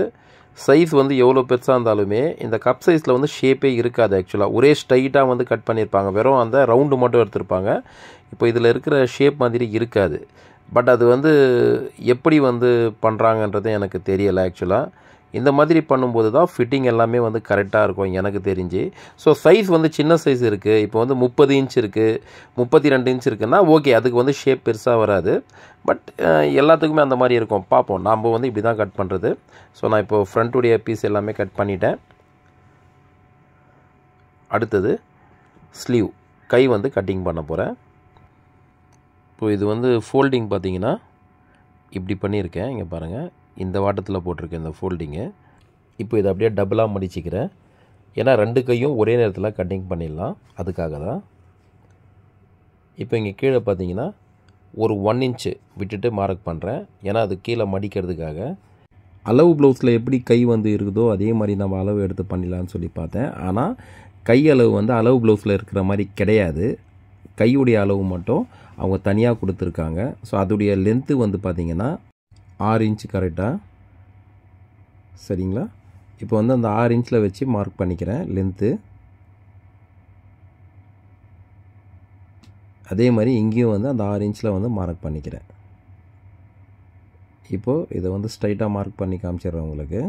Speaker 1: சைஸ் வந்து எவ்வளோ பெருசாக இருந்தாலுமே இந்த கப் சைஸில் வந்து ஷேப்பே இருக்காது. ஆக்சுவலாக ஒரே ஸ்ட்ரைட்டாக வந்து கட் பண்ணியிருப்பாங்க, வெறும் அந்த ரவுண்டு மட்டும் எடுத்திருப்பாங்க. இப்போ இதில் இருக்கிற ஷேப் மாதிரி இருக்காது. பட் அது வந்து எப்படி வந்து பண்ணுறாங்கன்றது எனக்கு தெரியலை. ஆக்சுவலாக இந்த மாதிரி பண்ணும்போது தான் ஃபிட்டிங் எல்லாமே வந்து கரெக்டாக இருக்கும் எனக்கு தெரிஞ்சு. ஸோ சைஸ் வந்து சின்ன சைஸ் இருக்குது. இப்போ வந்து 30 இன்ச் இருக்குது, 32 இன்ச் இருக்குன்னா ஓகே, அதுக்கு வந்து ஷேப் பெருசாக வராது. பட் எல்லாத்துக்குமே அந்த மாதிரி இருக்கும். பார்ப்போம், நாம் வந்து இப்படி தான் கட் பண்ணுறது. ஸோ நான் இப்போது ஃப்ரண்ட்டுடைய பீஸ் எல்லாமே கட் பண்ணிட்டேன். அடுத்தது ஸ்லீவ், கை வந்து கட்டிங் பண்ண போகிறேன். இப்போ இது வந்து ஃபோல்டிங் பார்த்திங்கன்னா இப்படி பண்ணியிருக்கேன். இங்கே பாருங்கள், இந்த வாட்டத்தில் போட்டிருக்கேன் இந்த ஃபோல்டிங்கு. இப்போ இதை அப்படியே டபுளாக மடிச்சிக்கிறேன். ஏன்னா 2 கையும் ஒரே நேரத்தில் கட்டிங் பண்ணிடலாம், அதுக்காக தான். இப்போ இங்கே கீழே பார்த்தீங்கன்னா ஒரு 1 இன்ச்சு விட்டுட்டு மார்க் பண்ணுறேன். ஏன்னா அது கீழே மடிக்கிறதுக்காக. அளவு ப்ளவுஸில் எப்படி கை வந்து இருக்குதோ அதே மாதிரி நம்ம அளவு எடுத்து பண்ணிடலான்னு சொல்லி பார்த்தேன். ஆனால் கை அளவு வந்து அளவு ப்ளவுஸில் இருக்கிற மாதிரி கிடையாது. கையுடைய அளவு மட்டும் அவங்க தனியாக கொடுத்துருக்காங்க. ஸோ அதோடைய லென்த்து வந்து பார்த்திங்கன்னா 6 இன்ச்சு கரெக்டாக. சரிங்களா? இப்போ வந்து அந்த 6 இன்ச்சில் வச்சு மார்க் பண்ணிக்கிறேன் லென்த்து. அதே மாதிரி இங்கேயும் வந்து அந்த 6 இன்ச்சில் வந்து மார்க் பண்ணிக்கிறேன். இப்போது இதை வந்து ஸ்ட்ரைட்டாக மார்க் பண்ணி காமிச்சிடுறேன் உங்களுக்கு.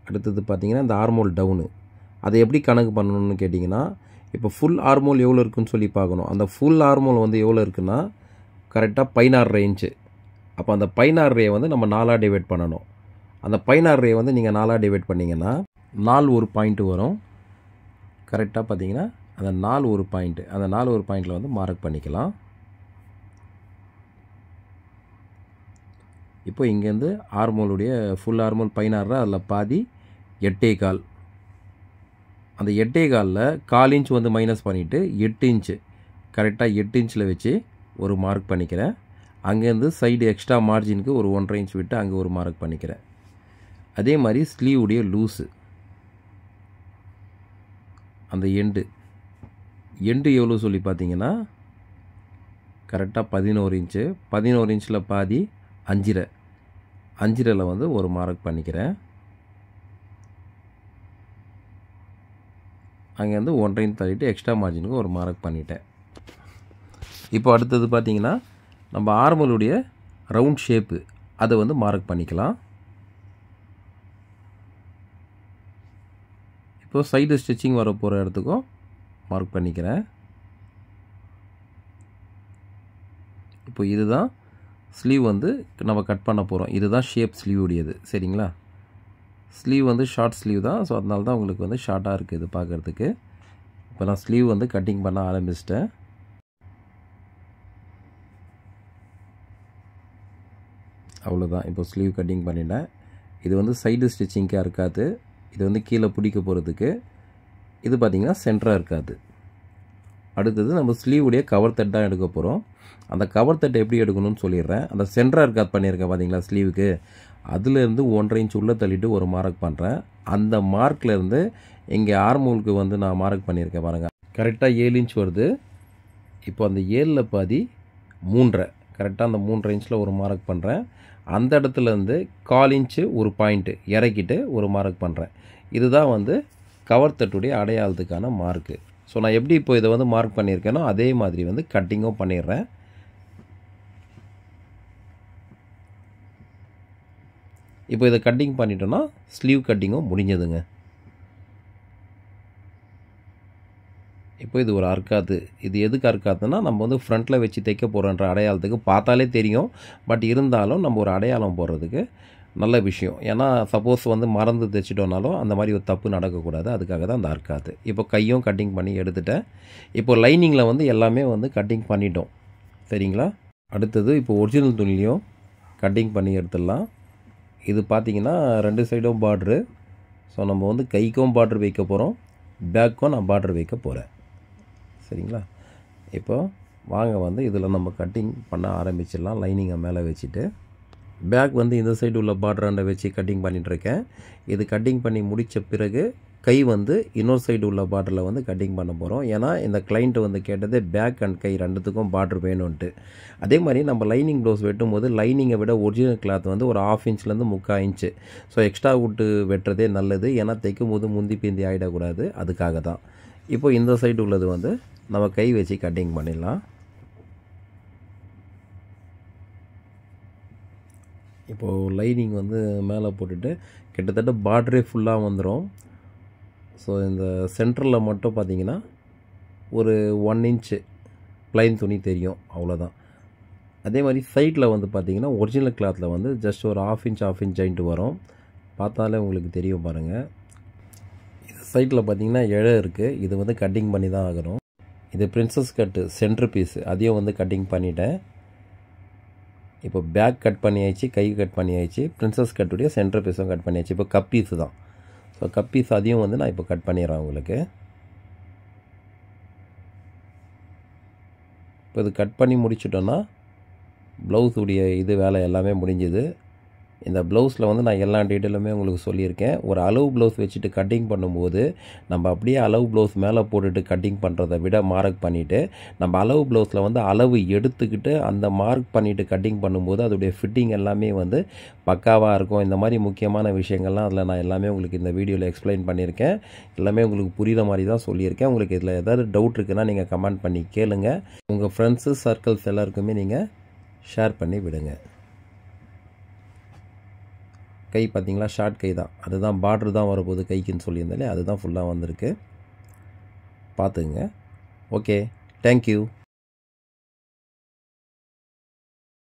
Speaker 1: அடுத்தது பார்த்திங்கன்னா இந்த ஆர்மோல் டவுனு, அதை எப்படி கணக்கு பண்ணணும்னு கேட்டிங்கன்னா, இப்போ ஃபுல் ஆர்மோல் எவ்வளோ இருக்குன்னு சொல்லி பார்க்கணும். அந்த ஃபுல் ஆர்மோல் வந்து எவ்வளோ இருக்குன்னா கரெக்டாக 16 இன்ச்சு. அப்போ அந்த 16 வந்து நம்ம 4ஆக டிவைட் பண்ணணும். அந்த 16 வந்து நீங்கள் 4ஆக டிவைட் பண்ணிங்கன்னா 4 ஒரு பாயிண்ட்டு வரும். கரெக்டாக பார்த்தீங்கன்னா அந்த 4 ஒரு பாயிண்ட்டு, அந்த 4 ஒரு பாயிண்டில் வந்து மார்க் பண்ணிக்கலாம். இப்போ இங்கேருந்து ஆர்மோலுடைய ஃபுல் ஆர்மோல் 16, அதில் பாதி 8.25. அந்த 8.25ல் 1/4 இன்ச் வந்து மைனஸ் பண்ணிவிட்டு 8 இன்ச்சு, கரெக்டாக 8 இன்ச்சில் வச்சு ஒரு மார்க் பண்ணிக்கிறேன். அங்கேருந்து சைடு எக்ஸ்ட்ரா மார்ஜினுக்கு ஒரு 1.5 இன்ச் விட்டு அங்கே ஒரு மார்க் பண்ணிக்கிறேன். அதே மாதிரி ஸ்லீவுடைய லூஸு, அந்த எண்டு எவ்வளோ சொல்லி பார்த்தீங்கன்னா கரெக்டாக 11 இன்ச்சு. 11 இன்ச்சில் பாதி 5.5, 5.5ல் வந்து ஒரு மார்க் பண்ணிக்கிறேன். அங்கேருந்து 1.5 இன்ச் தள்ளிட்டு எக்ஸ்ட்ரா மார்ஜினுக்கு ஒரு மார்க் பண்ணிட்டேன். இப்போ அடுத்தது பார்த்திங்கன்னா நம்ம ஆர்மலுடைய ரவுண்ட் ஷேப்பு, அதை வந்து மார்க் பண்ணிக்கலாம். இப்போ சைடு ஸ்டிச்சிங் வர போகிற இடத்துக்கும் மார்க் பண்ணிக்கிறேன். இப்போ இதுதான் ஸ்லீவ் வந்து நம்ம கட் பண்ண போகிறோம். இதுதான் ஷேப் ஸ்லீவ் உடையது. சரிங்களா? ஸ்லீவ் வந்து ஷார்ட் ஸ்லீவ் தான். ஸோ அதனால தான் உங்களுக்கு வந்து ஷார்ட்டாக இருக்குது இது பார்க்குறதுக்கு. இப்போ நான் ஸ்லீவ் வந்து கட்டிங் பண்ண ஆரம்பிச்சிட்டேன். அவ்வளோதான். இப்போ ஸ்லீவ் கட்டிங் பண்ணிட்டேன். இது வந்து சைடு ஸ்டிச்சிங்காக இருக்காது, இது வந்து கீழே பிடிக்க போகிறதுக்கு. இது பார்த்திங்கன்னா சென்டராக இருக்காது. அடுத்தது நம்ம ஸ்லீவுடைய கவர் தட் தான் எடுக்க போகிறோம். அந்த கவர் தட்டை எப்படி எடுக்கணும்னு சொல்லிடுறேன். அந்த சென்டராக இருக்காது பண்ணியிருக்கேன் பார்த்தீங்களா ஸ்லீவுக்கு, அதுலேருந்து 1.5 இன்ச் உள்ளே தள்ளிட்டு ஒரு மார்க் பண்ணுறேன். அந்த மார்க்லேருந்து இங்கே ஆர்மோலுக்கு வந்து நான் மார்க் பண்ணியிருக்கேன் பாருங்கள், கரெக்டாக 7 இன்ச் வருது. இப்போ அந்த 7ல் பாதி 3.5, கரெக்டாக அந்த 3.5 இன்ச்சில் ஒரு மார்க் பண்ணுறேன். அந்த இடத்துலேருந்து 1/4 இன்ச்சு ஒரு பாயிண்ட்டு இறக்கிட்டு ஒரு மார்க் பண்ணுறேன். இதுதான் வந்து கவர் தட்டுடைய அடையாளத்துக்கான மார்க்கு. ஸோ நான் எப்படி இப்போ இதை வந்து மார்க் பண்ணியிருக்கேனோ அதே மாதிரி வந்து கட்டிங்கும் பண்ணிடுறேன். இப்போ இதை கட்டிங் பண்ணிட்டோன்னா ஸ்லீவ் கட்டிங்கும் முடிஞ்சதுங்க. இப்போ இது ஒரு அர்க்காத்து. இது எதுக்கு அர்க்காத்துனா, நம்ம வந்து ஃப்ரண்ட்டில் வச்சு தைக்க போகிறோன்ற அடையாளத்துக்கு பார்த்தாலே தெரியும். பட் இருந்தாலும் நம்ம ஒரு அடையாளம் போடுறதுக்கு நல்ல விஷயம். ஏன்னா சப்போஸ் வந்து மறந்து தைச்சிட்டோம்னாலும் அந்த மாதிரி ஒரு தப்பு நடக்கக்கூடாது. அதுக்காக தான் அந்த அர்க்காத்து. இப்போ கையும் கட்டிங் பண்ணி எடுத்துட்டேன். இப்போ லைனிங்கில் வந்து எல்லாமே வந்து கட்டிங் பண்ணிட்டோம். சரிங்களா? அடுத்தது இப்போ ஒரிஜினல் துணிலையும் கட்டிங் பண்ணி எடுத்துடலாம். இது பார்த்திங்கன்னா 2 சைடும் பார்ட்ரு. ஸோ நம்ம வந்து கைக்கும் பார்ட்ரு வைக்க போகிறோம், பேக்கும் நான் பார்ட்ரு வைக்க போகிறேன். சரிங்களா? இப்போ வாங்க வந்து இதில் நம்ம கட்டிங் பண்ண ஆரம்பிச்சிடலாம். லைனிங்கை மேலே வச்சுட்டு பேக் வந்து இந்த சைடு உள்ள பார்டராண்ட வச்சு கட்டிங் பண்ணிகிட்ருக்கேன். இது கட்டிங் பண்ணி முடித்த பிறகு கை வந்து இன்னொரு சைடு உள்ள பார்டரில் வந்து கட்டிங் பண்ண போகிறோம். ஏன்னா இந்த கிளைண்ட்டு வந்து கேட்டது பேக் அண்ட் கை ரெண்டுத்துக்கும் பார்டர் வேணும்ன்ட்டு. அதே மாதிரி நம்ம லைனிங் ப்ளவுஸ் வெட்டும் போது லைனிங்கை விட ஒரிஜினல் கிளாத் வந்து ஒரு 1/2 இன்ச்லேருந்து 3/4 இன்ச்சு. ஸோ எக்ஸ்ட்ரா விட்டு வெட்டுறதே நல்லது. ஏன்னா தைக்கும் போது முந்தி பிந்தி ஆகிடக்கூடாது. அதுக்காக தான். இப்போ இந்த சைடு உள்ளது வந்து நம்ம கை வச்சு கட்டிங் பண்ணிடலாம். இப்போது லைனிங் வந்து மேலே போட்டுட்டு கிட்டத்தட்ட பார்டரே ஃபுல்லாக வந்துடும். ஸோ இந்த சென்டரில் மட்டும் பார்த்திங்கன்னா ஒரு 1 இன்ச்சு ப்ளைன் துணி தெரியும், அவ்வளோதான். அதே மாதிரி சைடில் வந்து பார்த்திங்கன்னா ஒரிஜினல் கிளாத்தில் வந்து ஜஸ்ட் ஒரு 1/2 இன்ச் ஜாயிண்ட் வரும். பார்த்தாலே உங்களுக்கு தெரியும் பாருங்கள். இது சைடில் பார்த்திங்கன்னா இழை இருக்குது. இது வந்து கட்டிங் பண்ணி தான் ஆகணும். இது பிரின்சஸ் கட்டு சென்டர் பீஸு, அதையும் வந்து கட்டிங் பண்ணிட்டேன். இப்போ பேக் கட் பண்ணியாச்சு, கை கட் பண்ணியாச்சு, பிரின்சஸ் கட்டுடைய சென்டர் பீஸும் கட் பண்ணியாச்சு. இப்போ கப் பீஸு தான். ஸோ கப் பீஸ் அதையும் வந்து நான் இப்போ கட் பண்ணிடுறேன் உங்களுக்கு. இப்போ இது கட் பண்ணி முடிச்சிட்டோன்னா ப்ளவுஸுடைய இது வேலை எல்லாமே முடிஞ்சுது. இந்த ப்ளவுஸில் வந்து நான் எல்லா டீட்டெயிலுமே உங்களுக்கு சொல்லியிருக்கேன். ஒரு அளவு ப்ளவுஸ் வச்சுட்டு கட்டிங் பண்ணும்போது நம்ம அப்படியே அளவு ப்ளவுஸ் மேலே போட்டுட்டு கட்டிங் பண்ணுறதை விட மார்க் பண்ணிவிட்டு நம்ம அளவு ப்ளவுஸில் வந்து அளவு எடுத்துக்கிட்டு அந்த மார்க் பண்ணிவிட்டு கட்டிங் பண்ணும்போது அதோடைய ஃபிட்டிங் எல்லாமே வந்து பக்காவாக இருக்கும். இந்த மாதிரி முக்கியமான விஷயங்கள்லாம் அதில் நான் எல்லாமே உங்களுக்கு இந்த வீடியோவில் எக்ஸ்பிளைன் பண்ணியிருக்கேன். எல்லாமே உங்களுக்கு புரிகிற மாதிரி தான் சொல்லியிருக்கேன். உங்களுக்கு இதில் ஏதாவது டவுட் இருக்குன்னா நீங்கள் கமெண்ட் பண்ணி கேளுங்க. உங்கள் ஃப்ரெண்ட்ஸு சர்க்கிள்ஸ் எல்லாருக்குமே நீங்கள் ஷேர் பண்ணி விடுங்க. கை பார்த்திங்களா, ஷார்ட் கை தான். அதுதான் பார்ட்ரு தான் வரப்போகுது கைக்குன்னு சொல்லியிருந்தாலே அதுதான் ஃபுல்லாக வந்திருக்கு. பார்த்துங்க. Okay, thank you.